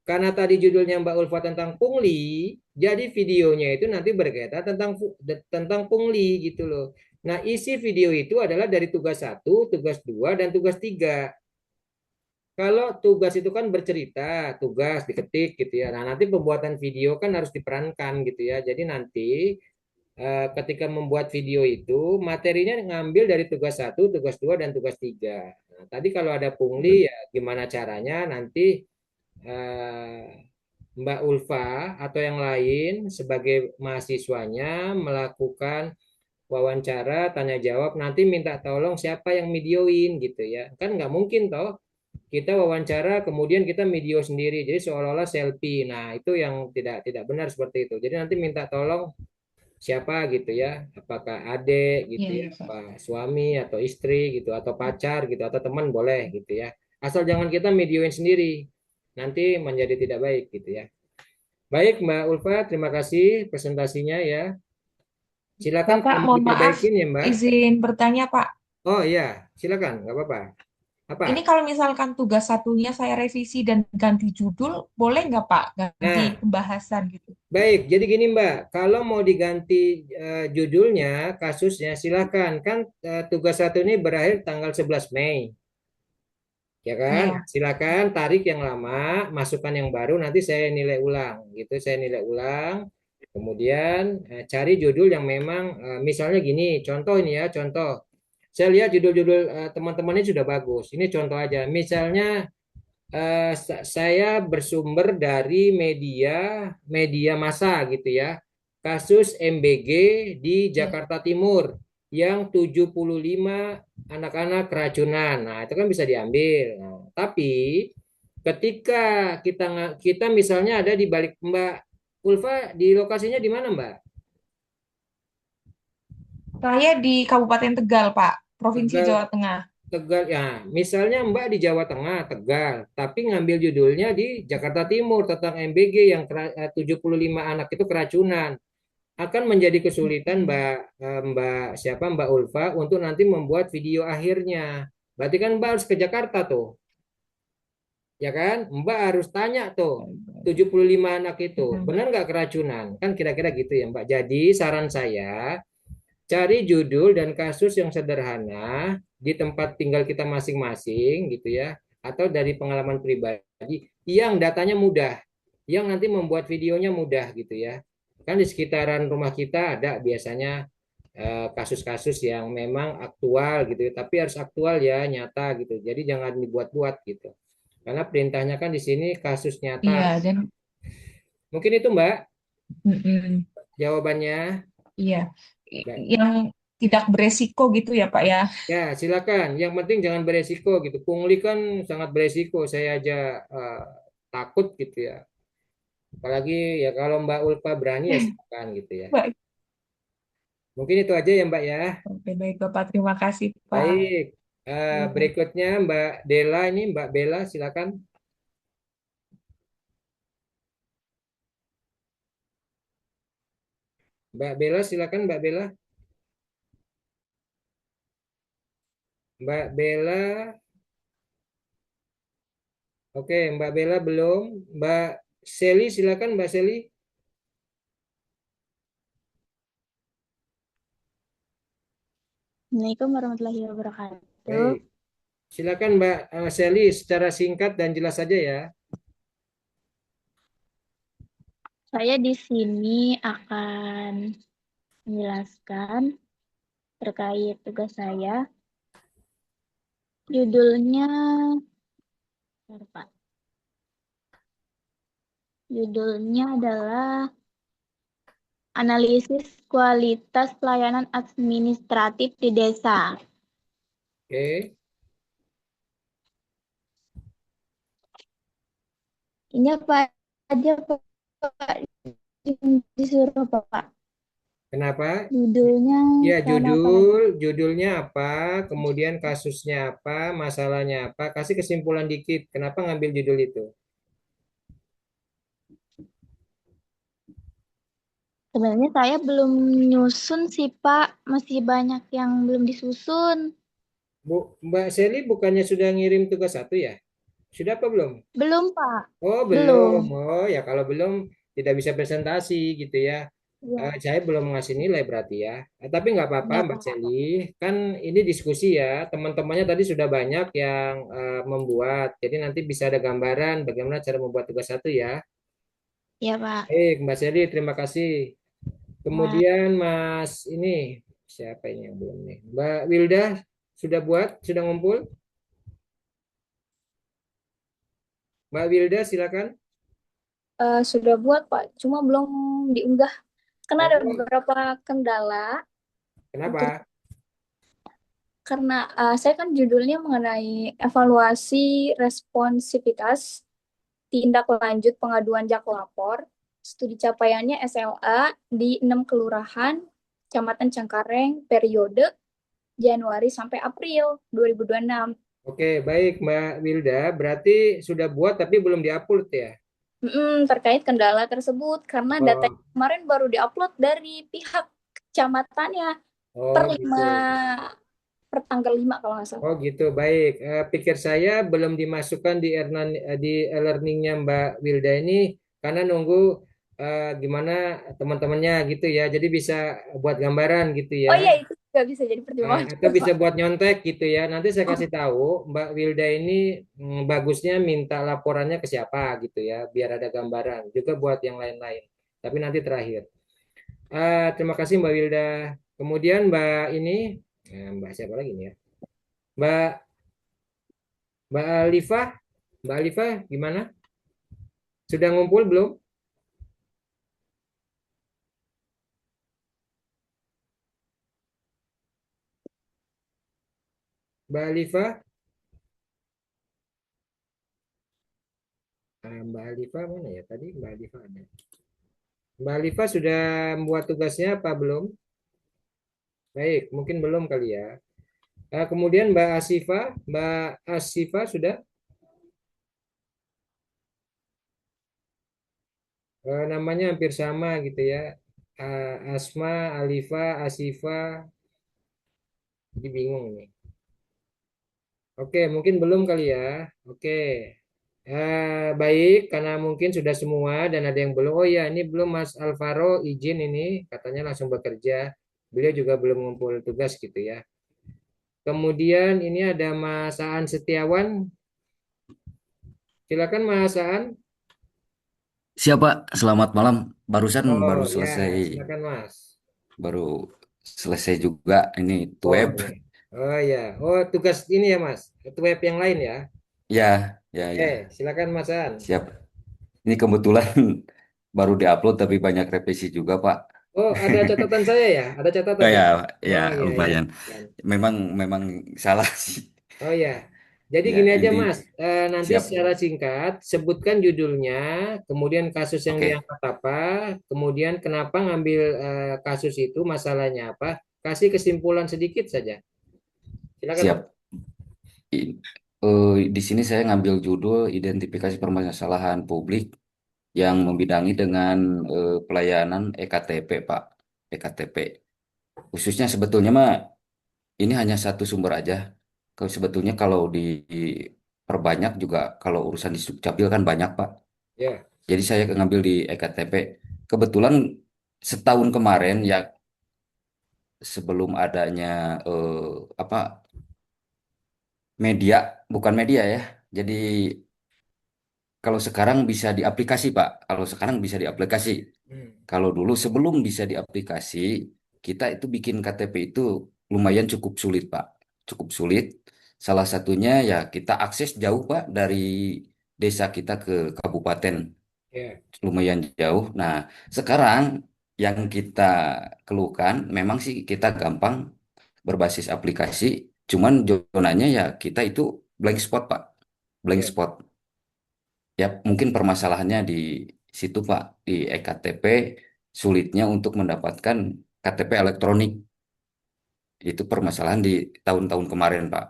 S1: karena tadi judulnya Mbak Ulfa tentang pungli, jadi videonya itu nanti berkaitan tentang pungli gitu loh. Nah, isi video itu adalah dari tugas 1, tugas 2, dan tugas 3. Kalau tugas itu kan bercerita, tugas diketik gitu ya. Nah, nanti pembuatan video kan harus diperankan gitu ya. Jadi nanti ketika membuat video itu materinya ngambil dari tugas 1, tugas 2, dan tugas 3. Nah, tadi kalau ada pungli ya gimana caranya nanti eh, Mbak Ulfa atau yang lain sebagai mahasiswanya melakukan wawancara, tanya jawab, nanti minta tolong siapa yang videoin gitu ya. Kan nggak mungkin toh kita wawancara kemudian kita video sendiri jadi seolah-olah selfie. Nah, itu yang tidak benar seperti itu. Jadi nanti minta tolong siapa gitu ya, apakah adik gitu
S7: Iya,
S1: ya,
S7: iya, Pak.
S1: apa suami atau istri gitu atau pacar gitu atau teman boleh gitu ya, asal jangan kita videoin sendiri, nanti menjadi tidak baik gitu ya. Baik Mbak Ulfa, terima kasih presentasinya ya. Silakan
S7: Bapak,
S1: kalau mau
S7: mohon maaf,
S1: diperbaikin ya, Mbak.
S7: izin bertanya, Pak.
S1: Oh iya, silakan, nggak apa-apa. Apa?
S7: Ini kalau misalkan tugas satunya saya revisi dan ganti judul, boleh nggak, Pak? Ganti
S1: Nah,
S7: pembahasan gitu.
S1: baik. Jadi gini, Mbak, kalau mau diganti judulnya, kasusnya, silakan. Kan tugas satu ini berakhir tanggal 11 Mei. Ya kan?
S7: Iya.
S1: Silakan tarik yang lama, masukkan yang baru, nanti saya nilai ulang. Gitu, saya nilai ulang. Kemudian cari judul yang memang, misalnya gini, contoh ini ya, contoh. Saya lihat judul-judul teman-teman ini sudah bagus. Ini contoh aja. Misalnya saya bersumber dari media massa gitu ya. Kasus MBG di
S7: Iya.
S1: Jakarta Timur yang 75 anak-anak keracunan. Nah, itu kan bisa diambil. Nah, tapi ketika kita misalnya ada di balik, Mbak Ulfa, di lokasinya di mana, Mbak?
S7: Saya di Kabupaten Tegal, Pak, Provinsi
S1: Tegal.
S7: Jawa Tengah.
S1: Tegal ya, misalnya Mbak di Jawa Tengah, Tegal, tapi ngambil judulnya di Jakarta Timur tentang MBG yang 75 anak itu keracunan, akan menjadi kesulitan Mbak Ulfa untuk nanti membuat video akhirnya. Berarti kan Mbak harus ke Jakarta tuh, ya kan? Mbak harus tanya tuh 75 anak itu benar nggak keracunan? Kan kira-kira gitu ya Mbak. Jadi saran saya, cari judul dan kasus yang sederhana di tempat tinggal kita masing-masing gitu ya, atau dari pengalaman pribadi yang datanya mudah, yang nanti membuat videonya mudah gitu ya. Kan di sekitaran rumah kita ada biasanya kasus-kasus yang memang aktual gitu ya, tapi harus aktual ya, nyata gitu. Jadi jangan dibuat-buat gitu. Karena perintahnya kan di sini kasus
S7: Iya,
S1: nyata.
S7: dan
S1: Mungkin itu Mbak
S7: mm-mm,
S1: jawabannya.
S7: iya,
S1: Baik.
S7: yang tidak beresiko gitu ya, Pak ya.
S1: Ya, silakan. Yang penting jangan beresiko gitu. Pungli kan sangat beresiko. Saya aja takut gitu ya. Apalagi ya kalau Mbak Ulfa berani ya silakan gitu ya.
S7: Baik,
S1: Mungkin itu aja ya Mbak ya.
S7: oke, baik Bapak, terima kasih Pak.
S1: Baik. Berikutnya Mbak Dela ini, Mbak Bella silakan. Mbak Bella silakan Mbak Bella. Mbak Bella. Oke, Mbak Bella belum. Mbak Seli silakan Mbak Seli.
S8: Assalamualaikum warahmatullahi wabarakatuh.
S1: Baik. Silakan Mbak Seli secara singkat dan jelas saja ya.
S8: Saya di sini akan menjelaskan terkait tugas saya. Judulnya, bentar, Pak. Judulnya adalah Analisis Kualitas Pelayanan Administratif di Desa.
S1: Oke.
S8: Ini apa aja Pak yang disuruh Pak?
S1: Kenapa?
S8: Judulnya
S1: Ya,
S8: sama apa lagi?
S1: judulnya apa, kemudian kasusnya apa, masalahnya apa, kasih kesimpulan dikit. Kenapa ngambil judul itu?
S8: Sebenarnya saya belum nyusun sih Pak, masih banyak yang belum disusun.
S1: Mbak Seli bukannya sudah ngirim tugas satu ya? Sudah apa belum?
S8: Belum Pak,
S1: Oh, belum.
S8: belum.
S1: Oh, ya kalau belum tidak bisa presentasi gitu ya.
S8: Ya,
S1: Saya belum ngasih nilai berarti ya. Tapi nggak apa-apa
S8: ya
S1: Mbak
S8: Pak.
S1: Seli. Kan ini diskusi ya. Teman-temannya tadi sudah banyak yang membuat. Jadi nanti bisa ada gambaran bagaimana cara membuat tugas satu ya.
S8: Ya Pak.
S1: Baik, Mbak Seli, terima kasih.
S8: Pak.
S1: Kemudian Mas ini siapa ini yang belum nih? Mbak Wilda sudah buat, sudah ngumpul? Mbak Wilda silakan.
S5: Sudah buat, Pak, cuma belum diunggah. Karena ada
S1: Oh,
S5: beberapa kendala.
S1: kenapa?
S5: Karena saya kan judulnya mengenai evaluasi responsivitas tindak lanjut pengaduan jak lapor, studi capaiannya SLA di 6 kelurahan, Kecamatan Cengkareng, periode Januari sampai April 2026.
S1: Oke, baik Mbak Wilda. Berarti sudah buat tapi belum diupload ya?
S5: Terkait kendala tersebut, karena data
S1: Oh,
S5: kemarin baru diupload dari pihak kecamatannya
S1: Oh
S5: per
S1: gitu.
S5: 5 per tanggal 5 kalau nggak salah.
S1: Oh gitu, baik. Pikir saya belum dimasukkan di di e-learningnya Mbak Wilda ini karena nunggu gimana teman-temannya gitu ya. Jadi bisa buat gambaran gitu ya.
S5: Oh iya, itu juga bisa jadi pertimbangan
S1: Atau
S5: juga,
S1: bisa
S5: Pak.
S1: buat nyontek gitu ya. Nanti saya kasih tahu Mbak Wilda ini bagusnya minta laporannya ke siapa gitu ya, biar ada gambaran. Juga buat yang lain-lain. Tapi nanti terakhir. Terima kasih Mbak Wilda. Kemudian Mbak ini, Mbak siapa lagi nih ya? Mbak Mbak Alifa, Mbak Alifa gimana? Sudah ngumpul belum? Mbak Alifa, Mbak Alifa mana ya? Tadi Mbak Alifa ada. Mbak Alifa sudah membuat tugasnya apa belum? Baik, mungkin belum kali ya. Kemudian Mbak Asifa sudah. Namanya hampir sama gitu ya. Asma, Alifa, Asifa, jadi bingung nih. Oke, mungkin belum kali ya. Oke. Baik, karena mungkin sudah semua dan ada yang belum. Oh ya, ini belum Mas Alvaro izin ini, katanya langsung bekerja. Beliau juga belum ngumpul tugas gitu ya. Kemudian ini ada Mas Aan Setiawan. Silakan Mas Aan.
S10: Siapa? Selamat malam. Barusan
S1: Oh ya, silakan Mas.
S10: baru selesai juga ini
S1: Oh
S10: web.
S1: ya. Oh ya. Oh tugas ini ya Mas. Itu web yang lain ya.
S10: Ya, ya, ya.
S1: Silakan Mas Aan.
S10: Siap. Ini kebetulan baru diupload tapi banyak revisi juga, Pak.
S1: Oh, ada catatan saya ya? Ada catatan
S10: Oh
S1: ya?
S10: ya,
S1: Oh
S10: ya
S1: iya,
S10: lumayan.
S1: iya.
S10: Memang salah sih.
S1: Oh ya. Jadi
S10: Ya,
S1: gini aja
S10: ini
S1: Mas, nanti
S10: siap.
S1: secara singkat sebutkan judulnya, kemudian kasus yang
S10: Oke,
S1: diangkat apa, kemudian kenapa ngambil kasus itu, masalahnya apa, kasih kesimpulan sedikit saja. Silakan
S10: siap.
S1: Mas.
S10: Di sini saya ngambil judul identifikasi permasalahan publik yang membidangi dengan pelayanan EKTP, Pak. EKTP. Khususnya sebetulnya mah ini hanya satu sumber aja. Kalau sebetulnya kalau diperbanyak juga kalau urusan di Dukcapil kan banyak, Pak.
S1: Ya,
S10: Jadi saya ngambil di EKTP. Kebetulan setahun kemarin ya sebelum adanya apa media, bukan media ya. Jadi kalau sekarang bisa di aplikasi, Pak. Kalau sekarang bisa di aplikasi. Kalau dulu sebelum bisa di aplikasi, kita itu bikin KTP itu lumayan cukup sulit, Pak. Cukup sulit. Salah satunya ya kita akses jauh, Pak, dari desa kita ke kabupaten.
S1: ya,
S10: Lumayan jauh. Nah, sekarang yang kita keluhkan memang sih kita gampang berbasis aplikasi, cuman zonanya ya kita itu blank spot, Pak. Blank
S1: ya.
S10: spot. Ya, mungkin permasalahannya di situ, Pak, di ektp sulitnya untuk mendapatkan KTP elektronik. Itu permasalahan di tahun-tahun kemarin, Pak.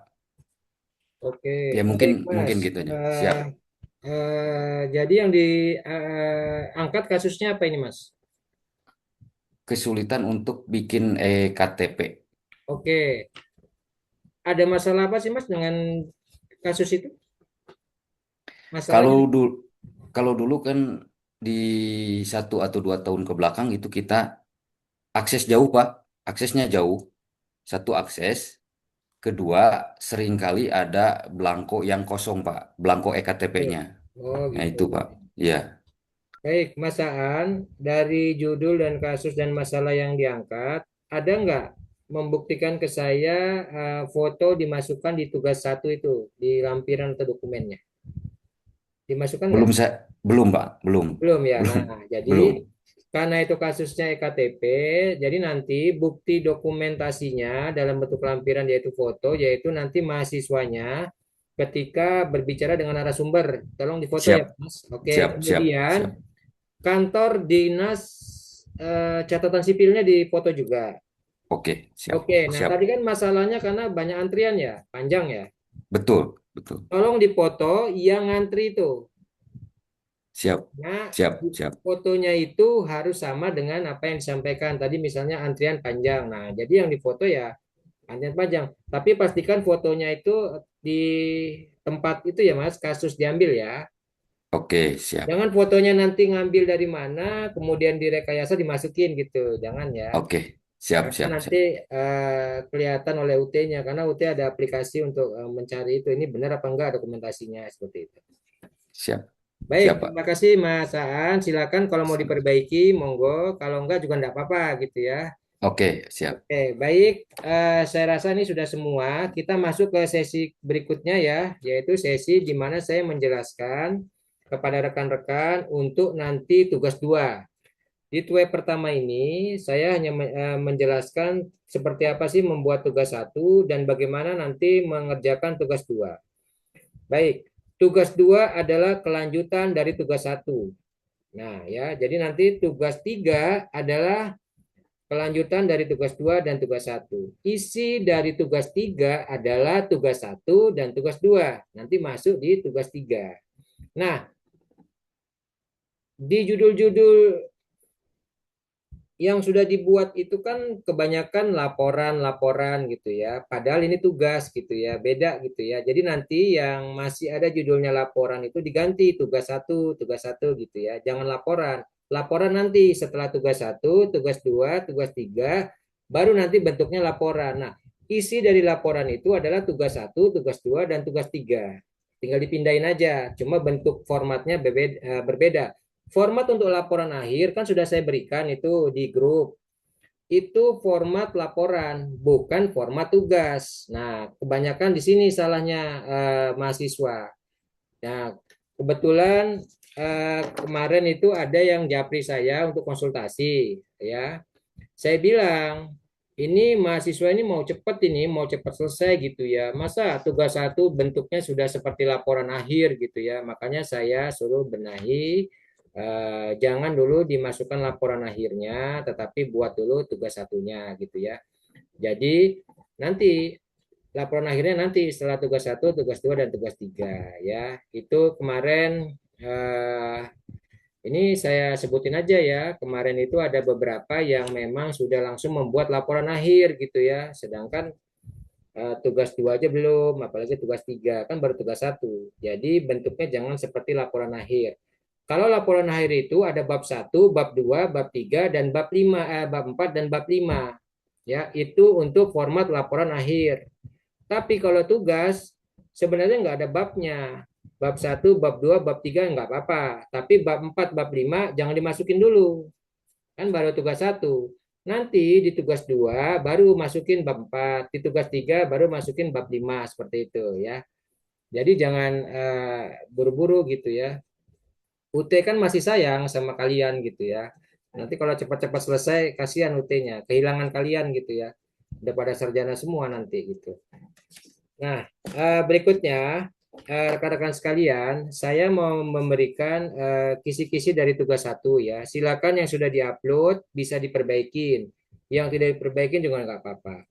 S1: Oke,
S10: Ya mungkin
S1: baik Mas.
S10: mungkin gitu aja. Siap.
S1: Jadi yang diangkat kasusnya apa ini Mas?
S10: Kesulitan untuk bikin KTP.
S1: Oke, ada masalah apa sih Mas dengan kasus itu?
S10: Kalau
S1: Masalahnya?
S10: dulu kalau dulu kan di 1 atau 2 tahun ke belakang itu kita akses jauh, Pak. Aksesnya jauh. Satu akses. Kedua, seringkali ada belangko yang kosong, Pak. Belangko
S1: Oke.
S10: EKTP-nya.
S1: Oh
S10: Nah,
S1: gitu.
S10: itu, Pak. Iya.
S1: Baik, Mas Aan, dari judul dan kasus dan masalah yang diangkat, ada nggak membuktikan ke saya foto dimasukkan di tugas satu itu, di lampiran atau dokumennya? Dimasukkan nggak?
S10: Belum, Pak. Belum.
S1: Belum ya.
S10: Belum.
S1: Nah, jadi
S10: Belum.
S1: karena itu kasusnya EKTP, jadi nanti bukti dokumentasinya dalam bentuk lampiran yaitu foto, yaitu nanti mahasiswanya ketika berbicara dengan narasumber, tolong difoto
S10: Siap.
S1: ya, Mas. Oke,
S10: Siap, siap,
S1: kemudian
S10: siap.
S1: kantor dinas catatan sipilnya difoto juga.
S10: Oke, siap.
S1: Oke, nah
S10: Siap.
S1: tadi kan masalahnya karena banyak antrian ya, panjang ya.
S10: Betul, betul.
S1: Tolong dipoto yang ngantri itu.
S10: siap,
S1: Nah,
S10: siap, siap.
S1: fotonya itu harus sama dengan apa yang disampaikan tadi, misalnya antrian panjang. Nah, jadi yang difoto ya antrian panjang. Tapi pastikan fotonya itu di tempat itu ya Mas, kasus diambil ya.
S10: Oke, siap.
S1: Jangan fotonya nanti ngambil dari mana, kemudian direkayasa dimasukin gitu. Jangan ya.
S10: Oke, siap,
S1: Karena
S10: siap,
S1: nanti
S10: siap.
S1: kelihatan oleh UT-nya. Karena UT ada aplikasi untuk mencari itu. Ini benar apa enggak dokumentasinya seperti itu.
S10: Siap,
S1: Baik,
S10: siap, Pak.
S1: terima kasih Mas Aan. Silakan kalau mau diperbaiki, monggo. Kalau enggak juga enggak apa-apa gitu ya.
S10: Oke, siap.
S1: Oke, baik. Saya rasa ini sudah semua. Kita masuk ke sesi berikutnya ya, yaitu sesi di mana saya menjelaskan kepada rekan-rekan untuk nanti tugas 2. Di web pertama ini, saya hanya menjelaskan seperti apa sih membuat tugas 1 dan bagaimana nanti mengerjakan tugas 2. Baik, tugas 2 adalah kelanjutan dari tugas 1. Nah, ya, jadi nanti tugas 3 adalah kelanjutan dari tugas 2 dan tugas 1. Isi dari tugas 3 adalah tugas 1 dan tugas 2. Nanti masuk di tugas 3. Nah, di judul-judul yang sudah dibuat itu kan kebanyakan laporan-laporan gitu ya. Padahal ini tugas gitu ya, beda gitu ya. Jadi nanti yang masih ada judulnya laporan itu diganti tugas satu gitu ya. Jangan laporan. Laporan nanti setelah tugas 1, tugas 2, tugas 3, baru nanti bentuknya laporan. Nah, isi dari laporan itu adalah tugas 1, tugas 2, dan tugas 3. Tinggal dipindahin aja, cuma bentuk formatnya berbeda. Format untuk laporan akhir kan sudah saya berikan itu di grup. Itu format laporan, bukan format tugas. Nah, kebanyakan di sini salahnya mahasiswa. Nah, kebetulan kemarin itu ada yang japri saya untuk konsultasi, ya. Saya bilang, ini mahasiswa ini mau cepat selesai gitu ya. Masa tugas 1 bentuknya sudah seperti laporan akhir gitu ya. Makanya saya suruh benahi, jangan dulu dimasukkan laporan akhirnya, tetapi buat dulu tugas 1-nya gitu ya. Jadi nanti laporan akhirnya nanti setelah tugas 1, tugas 2, dan tugas 3 ya. Itu kemarin ini saya sebutin aja ya. Kemarin itu ada beberapa yang memang sudah langsung membuat laporan akhir gitu ya. Sedangkan tugas 2 aja belum, apalagi tugas 3 kan baru tugas 1. Jadi bentuknya jangan seperti laporan akhir. Kalau laporan akhir itu ada bab 1, bab 2, bab 3, dan bab 5, bab 4 dan bab 5. Ya, itu untuk format laporan akhir. Tapi kalau tugas sebenarnya nggak ada babnya. Bab 1, bab 2, bab 3 nggak apa-apa. Tapi bab 4, bab 5 jangan dimasukin dulu. Kan baru tugas 1. Nanti di tugas 2 baru masukin bab 4. Di tugas 3 baru masukin bab 5. Seperti itu ya. Jadi jangan buru-buru gitu ya. UT kan masih sayang sama kalian gitu ya. Nanti kalau cepat-cepat selesai, kasihan UT-nya, kehilangan kalian gitu ya. Udah pada sarjana semua nanti gitu. Nah, berikutnya rekan-rekan sekalian, saya mau memberikan kisi-kisi dari tugas 1 ya. Silakan yang sudah diupload bisa diperbaikin. Yang tidak diperbaikin juga nggak apa-apa.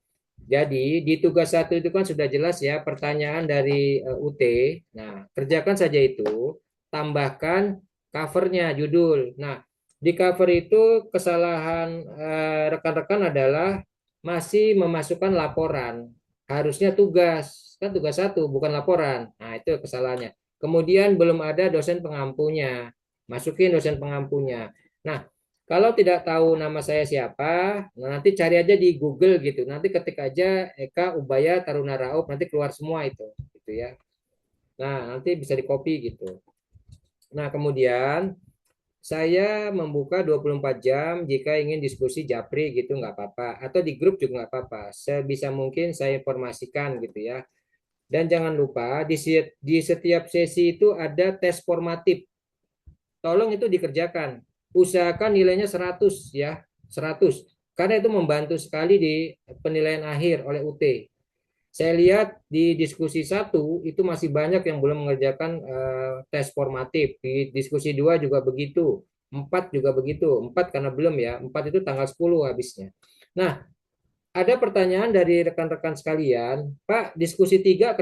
S1: Jadi di tugas 1 itu kan sudah jelas ya pertanyaan dari UT. Nah, kerjakan saja itu, tambahkan covernya, judul. Nah, di cover itu kesalahan rekan-rekan adalah masih memasukkan laporan. Harusnya tugas, kan tugas 1 bukan laporan. Nah, itu kesalahannya. Kemudian belum ada dosen pengampunya. Masukin dosen pengampunya. Nah, kalau tidak tahu nama saya siapa, nah nanti cari aja di Google gitu. Nanti ketik aja Eka Ubaya Taruna Raup, nanti keluar semua itu, gitu ya. Nah, nanti bisa di-copy gitu. Nah, kemudian saya membuka 24 jam jika ingin diskusi japri gitu nggak apa-apa. Atau di grup juga nggak apa-apa. Sebisa mungkin saya informasikan gitu ya. Dan jangan lupa di setiap sesi itu ada tes formatif. Tolong itu dikerjakan. Usahakan nilainya 100 ya, 100. Karena itu membantu sekali di penilaian akhir oleh UT. Saya lihat di diskusi 1 itu masih banyak yang belum mengerjakan tes formatif. Di diskusi 2 juga begitu. 4 juga begitu. 4 karena belum ya. 4 itu tanggal 10 habisnya. Nah, ada pertanyaan dari rekan-rekan sekalian, Pak, diskusi 3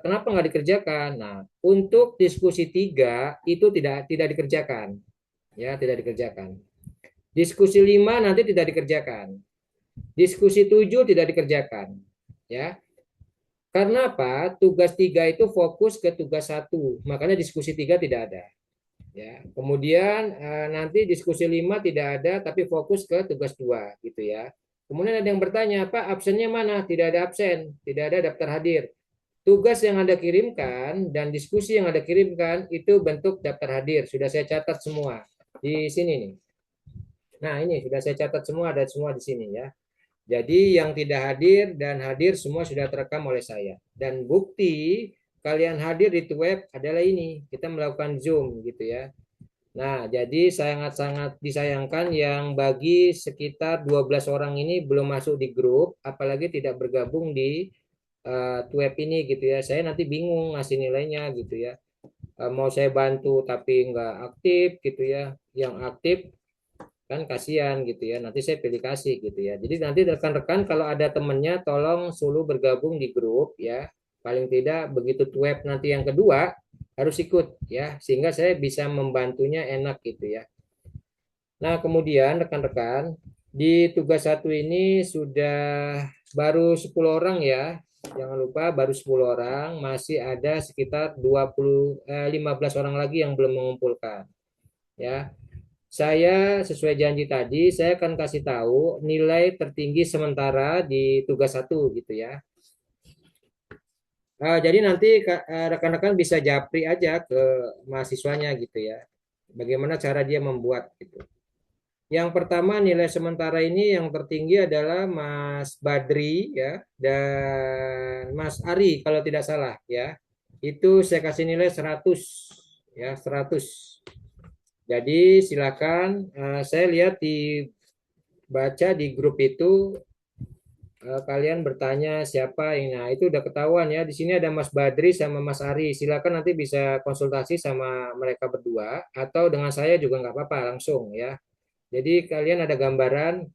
S1: kenapa nggak dikerjakan? Nah, untuk diskusi 3 itu tidak dikerjakan, ya tidak dikerjakan. Diskusi 5 nanti tidak dikerjakan. Diskusi 7 tidak dikerjakan, ya. Karena apa? Tugas 3 itu fokus ke tugas 1, makanya diskusi 3 tidak ada. Ya. Kemudian nanti diskusi 5 tidak ada, tapi fokus ke tugas 2, gitu ya. Kemudian ada yang bertanya, Pak, absennya mana? Tidak ada absen, tidak ada daftar hadir. Tugas yang Anda kirimkan dan diskusi yang Anda kirimkan itu bentuk daftar hadir. Sudah saya catat semua di sini nih. Nah, ini sudah saya catat semua, ada semua di sini ya. Jadi yang tidak hadir dan hadir semua sudah terekam oleh saya. Dan bukti kalian hadir di web adalah ini. Kita melakukan Zoom gitu ya. Nah, jadi sangat-sangat disayangkan yang bagi sekitar 12 orang ini belum masuk di grup, apalagi tidak bergabung di web ini gitu ya. Saya nanti bingung ngasih nilainya gitu ya. Mau saya bantu tapi nggak aktif gitu ya. Yang aktif kan kasihan gitu ya, nanti saya pilih kasih gitu ya. Jadi nanti rekan-rekan kalau ada temennya tolong suruh bergabung di grup ya, paling tidak begitu web nanti yang kedua harus ikut ya, sehingga saya bisa membantunya enak gitu ya. Nah kemudian rekan-rekan di tugas 1 ini sudah baru 10 orang ya, jangan lupa baru 10 orang, masih ada sekitar 15 orang lagi yang belum mengumpulkan ya. Saya sesuai janji tadi, saya akan kasih tahu nilai tertinggi sementara di tugas 1 gitu ya. Jadi nanti rekan-rekan bisa japri aja ke mahasiswanya gitu ya. Bagaimana cara dia membuat gitu. Yang pertama nilai sementara ini yang tertinggi adalah Mas Badri ya dan Mas Ari kalau tidak salah ya. Itu saya kasih nilai 100 ya, 100. Jadi silakan saya lihat baca di grup itu kalian bertanya siapa yang nah itu udah ketahuan ya. Di sini ada Mas Badri sama Mas Ari. Silakan nanti bisa konsultasi sama mereka berdua atau dengan saya juga nggak apa-apa langsung ya. Jadi kalian ada gambaran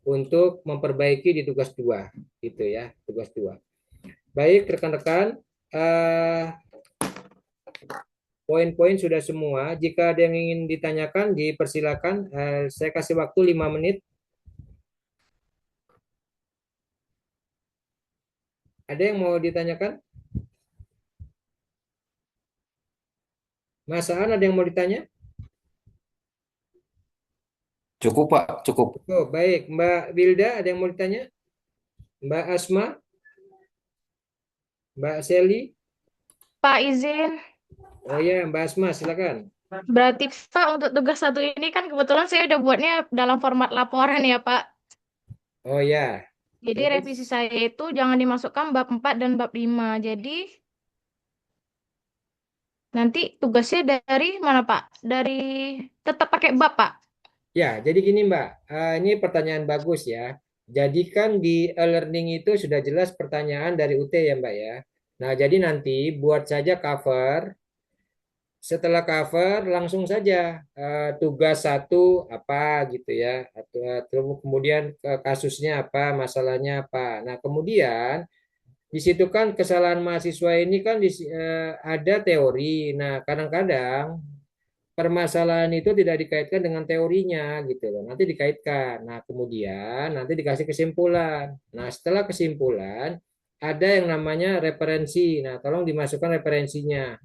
S1: untuk memperbaiki di tugas 2 gitu ya, tugas 2. Baik rekan-rekan, poin-poin sudah semua. Jika ada yang ingin ditanyakan, dipersilakan. Saya kasih waktu 5 menit. Ada yang mau ditanyakan? Mas Aan, ada yang mau ditanya?
S10: Cukup, Pak, cukup.
S1: Oh, baik. Mbak Wilda, ada yang mau ditanya? Mbak Asma? Mbak Seli?
S2: Pak izin.
S1: Oh ya, Mbak Asma, silakan.
S2: Berarti Pak untuk tugas 1 ini kan kebetulan saya udah buatnya dalam format laporan ya Pak.
S1: Oh ya.
S2: Jadi
S1: Terus?
S2: revisi saya itu jangan dimasukkan bab 4 dan bab 5. Jadi nanti tugasnya dari mana Pak? Dari tetap pakai bab Pak?
S1: Ya, jadi gini Mbak, ini pertanyaan bagus ya. Jadi kan di e-learning itu sudah jelas pertanyaan dari UT ya Mbak ya. Nah, jadi nanti buat saja cover. Setelah cover langsung saja tugas 1 apa gitu ya. Atau kemudian kasusnya apa, masalahnya apa. Nah, kemudian di situ kan kesalahan mahasiswa ini kan ada teori. Nah, kadang-kadang permasalahan itu tidak dikaitkan dengan teorinya gitu loh. Nanti dikaitkan. Nah, kemudian nanti dikasih kesimpulan. Nah, setelah kesimpulan ada yang namanya referensi. Nah, tolong dimasukkan referensinya.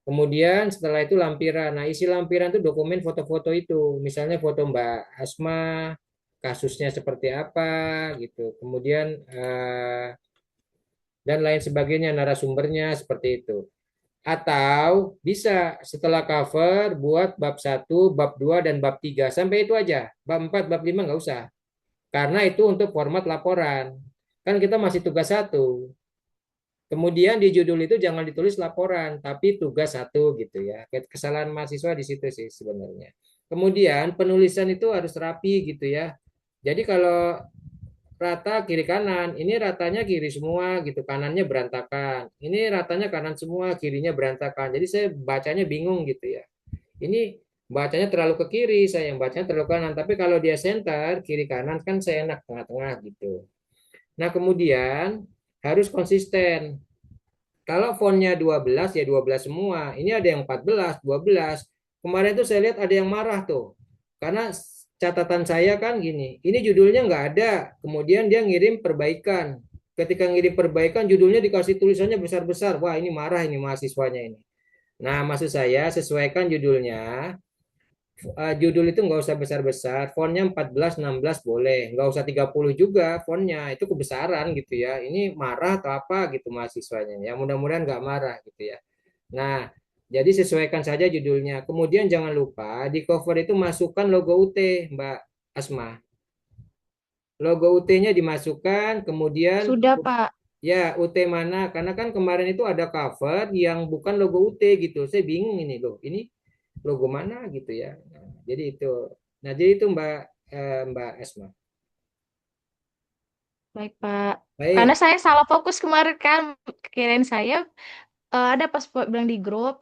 S1: Kemudian setelah itu lampiran. Nah, isi lampiran itu dokumen foto-foto itu. Misalnya foto Mbak Asma, kasusnya seperti apa gitu. Kemudian dan lain sebagainya, narasumbernya seperti itu. Atau bisa setelah cover buat bab 1, bab 2, dan bab 3. Sampai itu aja. Bab 4, bab 5 nggak usah. Karena itu untuk format laporan. Kan kita masih tugas 1. Kemudian di judul itu jangan ditulis laporan, tapi tugas 1 gitu ya. Kesalahan mahasiswa di situ sih sebenarnya. Kemudian penulisan itu harus rapi gitu ya. Jadi kalau rata kiri kanan, ini ratanya kiri semua gitu, kanannya berantakan. Ini ratanya kanan semua, kirinya berantakan. Jadi saya bacanya bingung gitu ya. Ini bacanya terlalu ke kiri, saya yang bacanya terlalu kanan. Tapi kalau dia center, kiri kanan kan saya enak tengah-tengah gitu. Nah, kemudian harus konsisten. Kalau fontnya 12 ya 12 semua. Ini ada yang 14, 12. Kemarin tuh saya lihat ada yang marah tuh. Karena catatan saya kan gini, ini judulnya nggak ada. Kemudian dia ngirim perbaikan. Ketika ngirim perbaikan judulnya dikasih tulisannya besar-besar. Wah, ini marah ini mahasiswanya ini. Nah, maksud saya sesuaikan judulnya. Judul itu nggak usah besar-besar, fontnya 14, 16 boleh, nggak usah 30 juga fontnya, itu kebesaran gitu ya. Ini marah atau apa gitu mahasiswanya, ya mudah-mudahan nggak marah gitu ya. Nah, jadi sesuaikan saja judulnya. Kemudian jangan lupa di cover itu masukkan logo UT, Mbak Asma. Logo UT-nya dimasukkan, kemudian
S2: Sudah, Pak.
S1: ya UT mana? Karena kan kemarin itu ada cover yang bukan logo UT gitu. Saya bingung ini loh. Ini logo mana gitu ya. Nah, jadi itu. Nah, jadi itu Mbak Esma.
S2: Baik, Pak. Karena
S1: Baik,
S2: saya salah fokus kemarin kan. Kirain saya ada pas bilang di grup,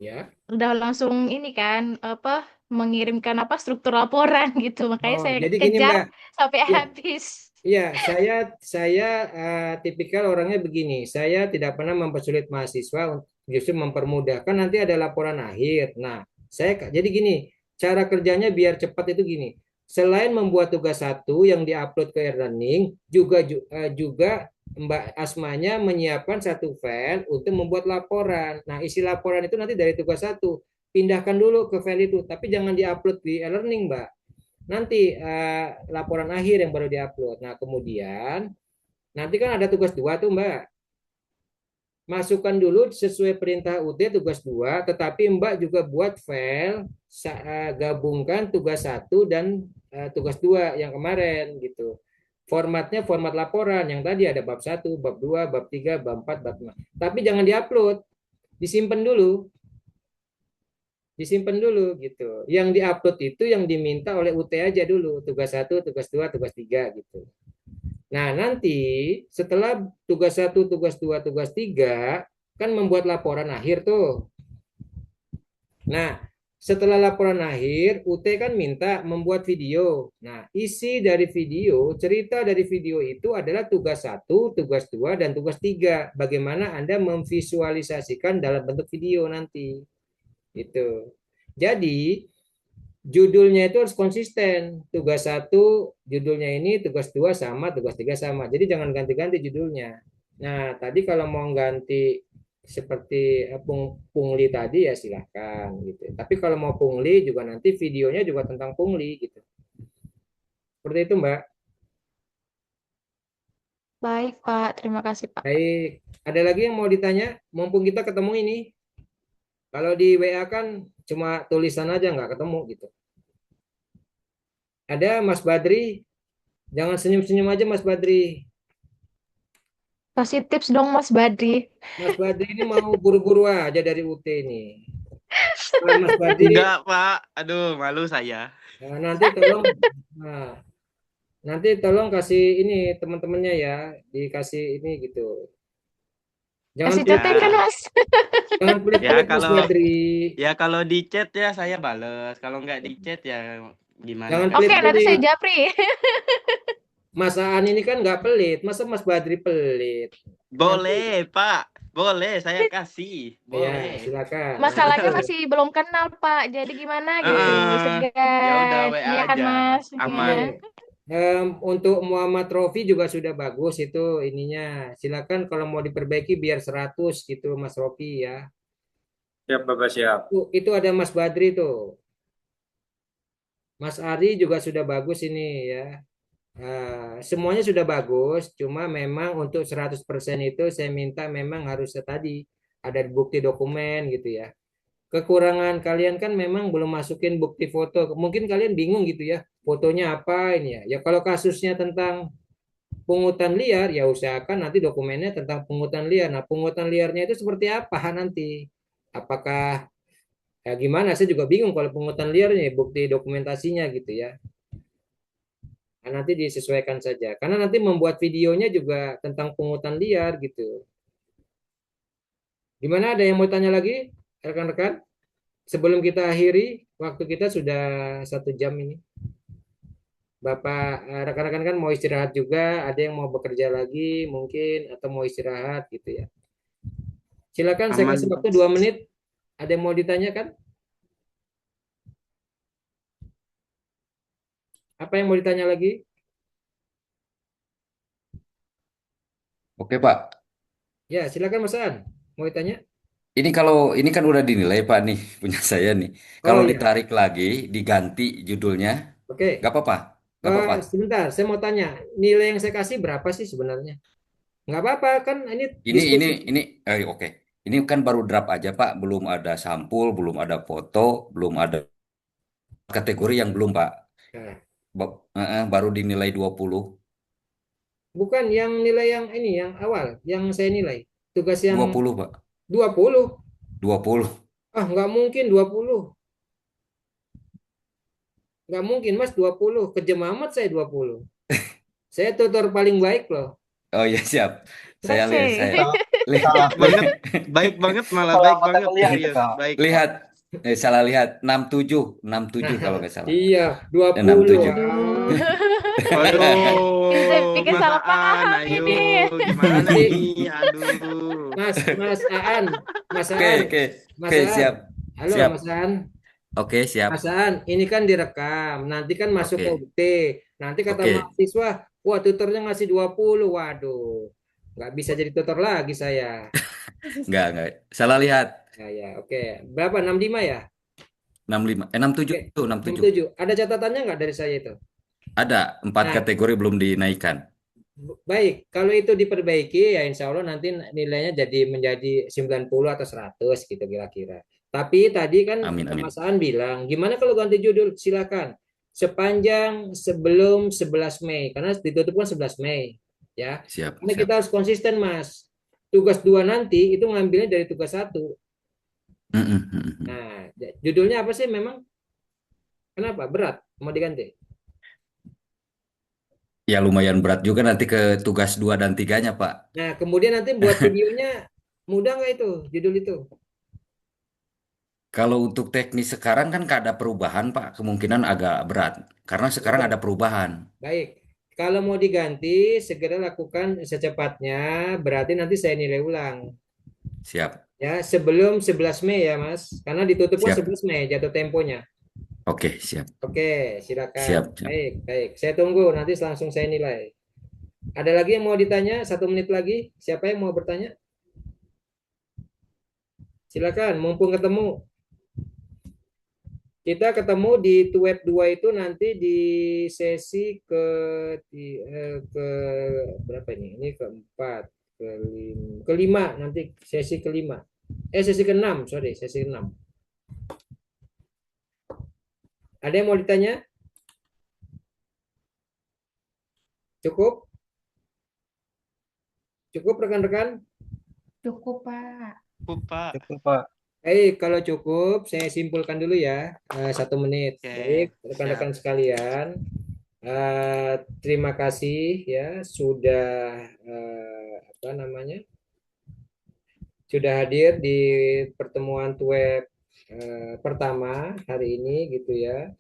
S1: ya.
S2: udah langsung ini kan, apa, mengirimkan apa struktur laporan gitu. Makanya
S1: Oh,
S2: saya
S1: jadi gini
S2: kejar
S1: Mbak.
S2: sampai
S1: Ya,
S2: habis.
S1: ya, saya tipikal orangnya begini. Saya tidak pernah mempersulit mahasiswa, justru mempermudah. Kan nanti ada laporan akhir. Nah, jadi gini, cara kerjanya biar cepat itu gini. Selain membuat tugas satu yang diupload ke e-learning, juga Mbak Asmanya menyiapkan satu file untuk membuat laporan. Nah, isi laporan itu nanti dari tugas satu. Pindahkan dulu ke file itu, tapi jangan diupload di e-learning, Mbak. Nanti laporan akhir yang baru diupload. Nah, kemudian nanti kan ada tugas dua tuh, Mbak. Masukkan dulu sesuai perintah UT tugas dua, tetapi Mbak juga buat file gabungkan tugas satu dan tugas dua yang kemarin gitu. Formatnya format laporan yang tadi ada bab satu, bab dua, bab tiga, bab empat, bab 5. Tapi jangan diupload, disimpan dulu. Disimpan dulu gitu. Yang diupload itu yang diminta oleh UT aja dulu, tugas satu, tugas dua, tugas tiga gitu. Nah, nanti setelah tugas satu, tugas dua, tugas tiga kan membuat laporan akhir tuh. Nah, setelah laporan akhir, UT kan minta membuat video. Nah, isi dari video, cerita dari video itu adalah tugas satu, tugas dua, dan tugas tiga. Bagaimana Anda memvisualisasikan dalam bentuk video nanti. Itu. Jadi, judulnya itu harus konsisten. Tugas satu judulnya ini, tugas dua sama, tugas tiga sama. Jadi jangan ganti-ganti judulnya. Nah, tadi kalau mau ganti seperti pungli tadi ya silahkan gitu. Tapi kalau mau pungli juga nanti videonya juga tentang pungli gitu. Seperti itu, Mbak.
S2: Baik, Pak. Terima kasih, Pak.
S1: Baik. Ada lagi yang mau ditanya? Mumpung kita ketemu ini. Kalau di WA kan cuma tulisan aja nggak ketemu gitu. Ada Mas Badri? Jangan senyum-senyum aja Mas Badri.
S2: Kasih tips dong, Mas Badri.
S1: Mas Badri ini mau buru-buru aja dari UT ini. Mas Badri,
S4: Enggak, Pak. Aduh, malu saya.
S1: nanti tolong, nah, nanti tolong kasih ini teman-temannya ya, dikasih ini gitu. Jangan
S2: Kasih contekan,
S4: Ya,
S2: Mas.
S1: jangan
S4: ya
S1: pelit-pelit Mas
S4: kalau
S1: Badri.
S4: kalau di chat ya saya bales. Kalau nggak di chat ya gimana
S1: Jangan
S4: kan?
S2: Oke, nanti saya
S1: pelit-pelit.
S2: japri.
S1: Mas Aan ini kan nggak pelit, masa Mas Badri pelit? Nanti
S4: Boleh, Pak. Boleh, saya kasih.
S1: ya
S4: Boleh.
S1: silakan.
S2: Masalahnya masih belum kenal, Pak. Jadi gimana gitu,
S4: Ya udah
S2: segan.
S4: WA
S2: Iya kan,
S4: aja.
S2: Mas?
S4: Aman.
S2: Iya.
S1: Untuk Muhammad Rofi juga sudah bagus itu ininya. Silakan kalau mau diperbaiki biar 100 gitu Mas Rofi ya.
S3: Siap, Bapak, siap.
S1: Itu ada Mas Badri tuh. Mas Ari juga sudah bagus ini ya. Semuanya sudah bagus, cuma memang untuk 100% itu saya minta memang harus tadi ada bukti dokumen gitu ya. Kekurangan kalian kan memang belum masukin bukti foto. Mungkin kalian bingung gitu ya, fotonya apa ini ya. Ya kalau kasusnya tentang pungutan liar ya usahakan nanti dokumennya tentang pungutan liar. Nah, pungutan liarnya itu seperti apa nanti? Apakah ya gimana? Saya juga bingung kalau pungutan liarnya bukti dokumentasinya gitu ya. Nah, nanti disesuaikan saja. Karena nanti membuat videonya juga tentang pungutan liar gitu. Gimana? Ada yang mau tanya lagi, rekan-rekan? Sebelum kita akhiri, waktu kita sudah 1 jam ini. Bapak, rekan-rekan kan mau istirahat juga, ada yang mau bekerja lagi mungkin atau mau istirahat gitu ya. Silakan saya
S4: Aman,
S1: kasih
S4: Pak.
S1: waktu 2 menit. Ada yang mau ditanyakan? Apa yang mau ditanya lagi?
S10: Oke, Pak.
S1: Ya, silakan Mas An. Mau ditanya?
S10: Ini kan udah dinilai Pak nih punya saya nih.
S1: Oh
S10: Kalau
S1: ya,
S10: ditarik lagi, diganti judulnya,
S1: oke.
S10: nggak apa-apa, nggak apa-apa.
S1: Sebentar, saya mau tanya. Nilai yang saya kasih berapa sih sebenarnya? Nggak apa-apa, kan ini
S10: Ini ini
S1: diskusi.
S10: ini oke. Ini kan baru draft aja Pak, belum ada sampul, belum ada foto, belum ada kategori yang belum Pak.
S1: Nah,
S10: Baru dinilai 20.
S1: bukan yang nilai yang ini, yang awal, yang saya nilai. Tugas yang
S10: 20 Pak.
S1: 20.
S10: 20.
S1: Ah, nggak mungkin 20. Nggak mungkin, Mas, 20. Kejam amat saya 20. Saya tutor paling baik loh.
S10: Oh iya siap. Saya lihat
S2: Oke.
S10: saya
S6: Salah,
S10: lihat
S6: salah.
S4: Baik banget malah
S6: Salah
S4: baik
S6: mata
S4: banget
S6: kuliah itu,
S4: serius.
S6: Kak.
S4: Baik.
S10: lihat salah lihat 67 67 kalau
S1: Nah,
S10: nggak salah.
S1: iya, 20.
S10: 67.
S2: Waduh. Bisa
S4: Waduh,
S2: bikin
S4: Mas
S2: salah
S4: Aan,
S2: paham
S4: ayo
S2: ini.
S4: gimana
S1: Nanti
S4: nih? Aduh.
S1: Mas Aan, Mas
S10: Oke,
S1: Aan,
S10: oke.
S1: Mas
S10: Oke,
S1: Aan.
S10: siap.
S1: Halo
S10: Siap.
S1: Mas Aan.
S10: Oke, siap.
S1: Mas Aan, ini kan direkam. Nanti kan masuk ke
S10: Oke.
S1: UT. Nanti kata
S10: Oke.
S1: mahasiswa, wah tutornya ngasih 20. Waduh, nggak bisa jadi tutor lagi saya.
S10: Enggak. Salah lihat.
S1: Ya, ya, oke. Berapa? 65 ya?
S10: 65. 67,
S1: Oke,
S10: 67.
S1: 67. Ada catatannya nggak dari saya itu?
S10: Ada 4
S1: Nah,
S10: kategori belum dinaikkan.
S1: baik. Kalau itu diperbaiki, ya insya Allah nanti nilainya jadi menjadi 90 atau 100 gitu kira-kira. Tapi tadi kan
S10: Amin,
S1: Mas
S10: amin.
S1: Aan bilang, gimana kalau ganti judul? Silakan. Sepanjang sebelum 11 Mei. Karena ditutup kan 11 Mei. Ya.
S10: Siap,
S1: Karena
S10: siap.
S1: kita harus konsisten, Mas. Tugas 2 nanti itu ngambilnya dari tugas 1.
S10: Mm-mm.
S1: Nah, judulnya apa sih memang? Kenapa? Berat? Mau diganti?
S10: Ya lumayan berat juga nanti ke tugas 2 dan 3-nya, Pak.
S1: Nah, kemudian nanti buat videonya mudah nggak itu, judul itu?
S10: Kalau untuk teknis sekarang kan nggak ada perubahan, Pak. Kemungkinan agak berat. Karena sekarang
S1: Udah.
S10: ada perubahan.
S1: Baik. Kalau mau diganti, segera lakukan secepatnya. Berarti nanti saya nilai ulang.
S10: Siap,
S1: Ya, sebelum 11 Mei ya, Mas. Karena ditutup kan
S10: siap.
S1: 11 Mei jatuh temponya.
S10: Oke, siap.
S1: Oke, silakan.
S10: Siap, siap.
S1: Baik, baik. Saya tunggu, nanti langsung saya nilai. Ada lagi yang mau ditanya? 1 menit lagi. Siapa yang mau bertanya? Silakan, mumpung ketemu. Kita ketemu di web 2 itu nanti di sesi ke berapa ini? Ini keempat, kelima nanti sesi kelima. Sesi keenam, sorry, sesi keenam. Ada yang mau ditanya? Cukup? Cukup rekan-rekan?
S2: Cukup, Pak.
S4: Pak.
S6: Cukup, Pak.
S1: Baik, kalau cukup saya simpulkan dulu ya, 1 menit.
S4: Oke,
S1: Baik,
S4: siap.
S1: rekan-rekan sekalian, terima kasih ya sudah apa namanya sudah hadir di pertemuan web pertama hari ini gitu ya.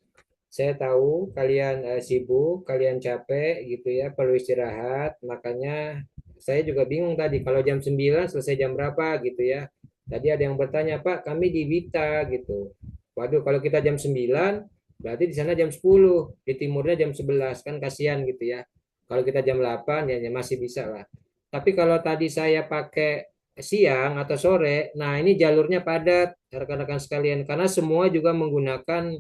S1: Saya tahu kalian sibuk, kalian capek gitu ya, perlu istirahat. Makanya saya juga bingung tadi kalau jam 9 selesai jam berapa gitu ya. Tadi ada yang bertanya, Pak, kami di Wita gitu. Waduh, kalau kita jam 9 berarti di sana jam 10, di timurnya jam 11 kan kasihan gitu ya. Kalau kita jam 8 ya masih bisa lah. Tapi kalau tadi saya pakai siang atau sore, nah ini jalurnya padat rekan-rekan sekalian karena semua juga menggunakan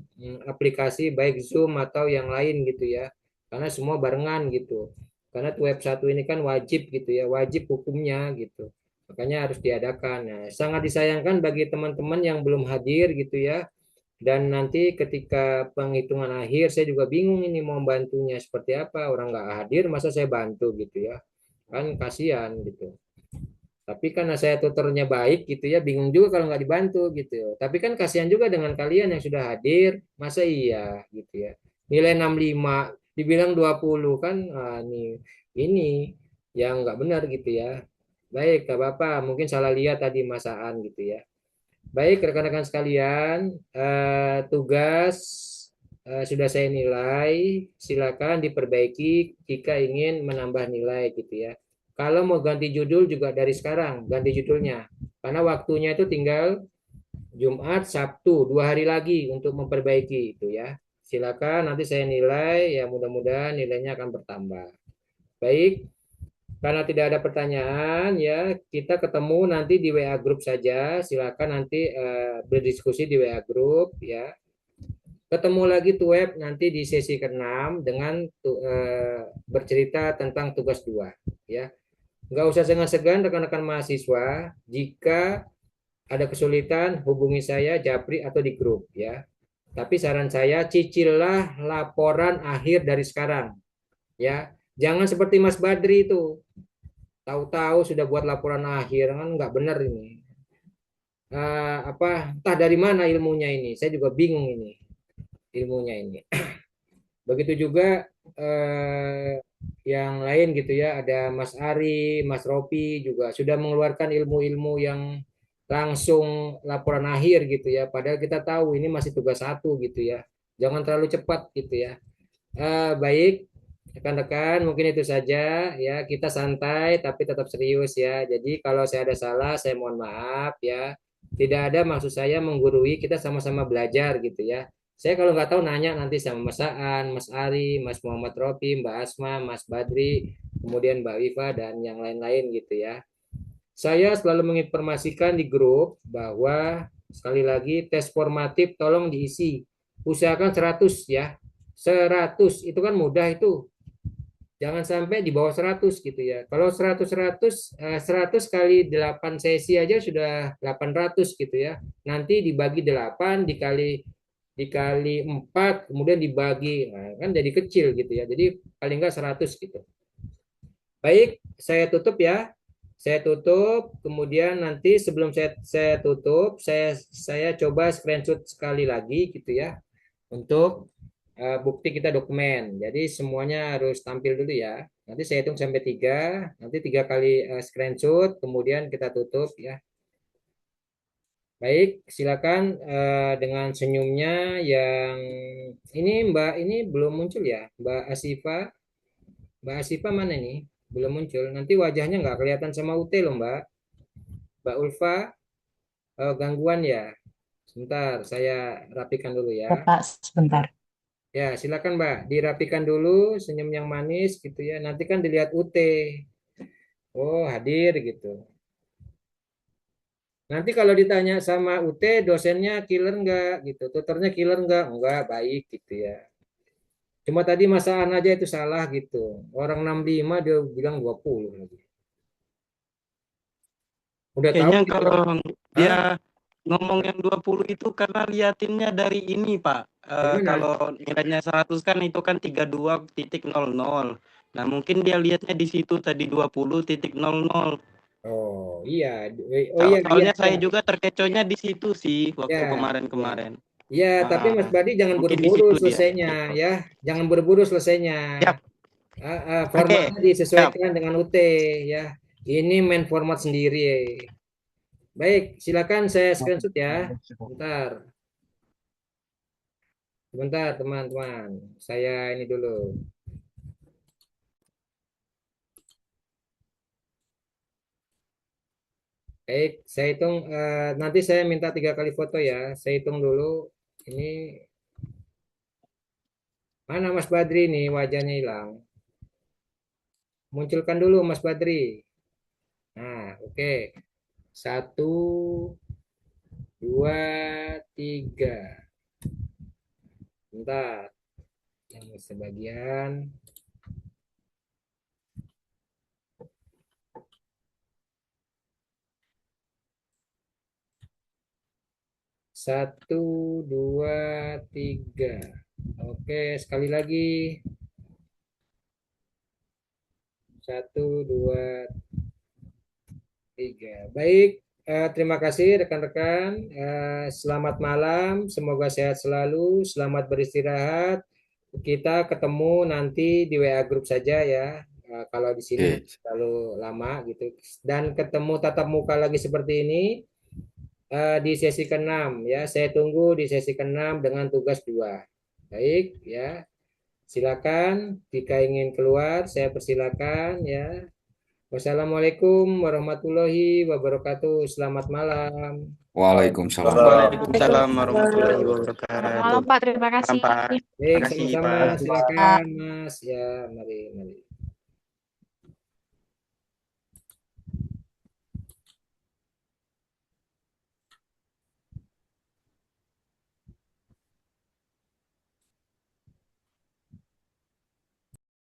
S1: aplikasi baik Zoom atau yang lain gitu ya. Karena semua barengan gitu. Karena web satu ini kan wajib gitu ya, wajib hukumnya gitu. Makanya harus diadakan. Nah, sangat disayangkan bagi teman-teman yang belum hadir gitu ya. Dan nanti ketika penghitungan akhir saya juga bingung ini mau bantunya seperti apa. Orang nggak hadir masa saya bantu gitu ya. Kan kasihan gitu. Tapi karena saya tutornya baik gitu ya, bingung juga kalau nggak dibantu gitu. Tapi kan kasihan juga dengan kalian yang sudah hadir, masa iya gitu ya. Nilai 65, dibilang 20 kan ini yang nggak benar gitu ya. Baik, Kak Bapak, mungkin salah lihat tadi masaan gitu ya. Baik, rekan-rekan sekalian, tugas sudah saya nilai, silakan diperbaiki jika ingin menambah nilai gitu ya. Kalau mau ganti judul juga dari sekarang, ganti judulnya. Karena waktunya itu tinggal Jumat, Sabtu, 2 hari lagi untuk memperbaiki itu ya. Silakan nanti saya nilai, ya mudah-mudahan nilainya akan bertambah. Baik, karena tidak ada pertanyaan ya, kita ketemu nanti di WA Group saja. Silakan nanti berdiskusi di WA Group ya. Ketemu lagi tuh web nanti di sesi ke-6 dengan bercerita tentang tugas 2 ya. Nggak usah segan-segan rekan-rekan mahasiswa, jika ada kesulitan hubungi saya Japri atau di grup ya. Tapi saran saya cicillah laporan akhir dari sekarang ya. Jangan seperti Mas Badri itu. Tahu-tahu sudah buat laporan akhir, kan nggak benar ini. Entah dari mana ilmunya ini. Saya juga bingung ini ilmunya ini. Begitu juga yang lain gitu ya. Ada Mas Ari, Mas Ropi juga sudah mengeluarkan ilmu-ilmu yang langsung laporan akhir gitu ya. Padahal kita tahu ini masih tugas 1 gitu ya. Jangan terlalu cepat gitu ya. Baik, rekan-rekan, mungkin itu saja ya. Kita santai tapi tetap serius ya. Jadi kalau saya ada salah, saya mohon maaf ya. Tidak ada maksud saya menggurui, kita sama-sama belajar gitu ya. Saya kalau nggak tahu nanya nanti sama Mas Aan, Mas Ari, Mas Muhammad Rofi, Mbak Asma, Mas Badri, kemudian Mbak Wifa dan yang lain-lain gitu ya. Saya selalu menginformasikan di grup bahwa sekali lagi tes formatif tolong diisi. Usahakan 100 ya. 100 itu kan mudah itu. Jangan sampai di bawah 100 gitu ya. Kalau 100 kali 8 sesi aja sudah 800 gitu ya. Nanti dibagi 8 dikali 4 kemudian dibagi, nah, kan jadi kecil gitu ya. Jadi paling enggak 100 gitu. Baik, saya tutup ya. Saya tutup, kemudian nanti sebelum saya tutup, saya coba screenshot sekali lagi gitu ya untuk bukti kita dokumen. Jadi semuanya harus tampil dulu ya. Nanti saya hitung sampai 3, nanti 3 kali screenshot, kemudian kita tutup ya. Baik, silakan dengan senyumnya yang ini Mbak ini belum muncul ya, Mbak Asifa. Mbak Asifa mana nih? Belum muncul. Nanti wajahnya nggak kelihatan sama UT loh Mbak. Mbak Ulfa, gangguan ya. Sebentar, saya rapikan dulu ya.
S11: Bapak, sebentar.
S1: Ya, silakan Mbak, dirapikan dulu senyum yang manis gitu ya. Nanti kan dilihat UT. Oh, hadir gitu. Nanti kalau ditanya sama UT, dosennya killer nggak gitu, tutornya killer nggak baik gitu ya. Cuma tadi masaan aja itu salah gitu. Orang 65 dia bilang 20 lagi. Udah tahu
S4: Kayaknya
S1: gitu.
S4: kalau dia ngomong yang 20 itu karena liatinnya dari ini, Pak. Kalau nilainya 100 kan itu kan 32.00. Nah, mungkin dia lihatnya di situ tadi 20.00.
S1: Oh iya,
S4: Soalnya saya juga terkecohnya di situ sih waktu
S1: ya,
S4: kemarin-kemarin.
S1: Ya, tapi Mas Badi jangan
S4: mungkin di
S1: buru-buru
S4: situ dia.
S1: selesainya ya. Jangan buru-buru selesainya.
S4: Siap.
S1: Formatnya disesuaikan dengan UT ya. Ini main format sendiri. Baik, silakan saya screenshot ya. Sebentar teman-teman. Saya ini dulu. Baik, saya hitung. Nanti saya minta 3 kali foto ya. Saya hitung dulu. Ini mana Mas Badri nih, wajahnya hilang. Munculkan dulu Mas Badri. Nah, oke. 1, 2, 3. Bentar. Yang sebagian. Satu, 2, 3. Oke, sekali lagi. 1, 2, 3. Baik, terima kasih rekan-rekan. Selamat malam, semoga sehat selalu, selamat beristirahat. Kita ketemu nanti di WA Group saja ya. Kalau di sini terlalu lama gitu. Dan ketemu tatap muka lagi seperti ini di sesi ke-6 ya. Saya tunggu di sesi ke-6 dengan tugas 2. Baik, ya. Silakan jika ingin keluar, saya persilakan ya. Wassalamualaikum warahmatullahi wabarakatuh. Selamat malam.
S10: Waalaikumsalam.
S4: Waalaikumsalam warahmatullahi
S2: Selamat
S4: wabarakatuh.
S2: malam, Pak. Terima
S4: Malam,
S2: kasih.
S4: Pak.
S1: Baik,
S4: Terima kasih,
S1: sama-sama.
S4: Pak.
S1: Silakan, Mas. Ya, mari, mari.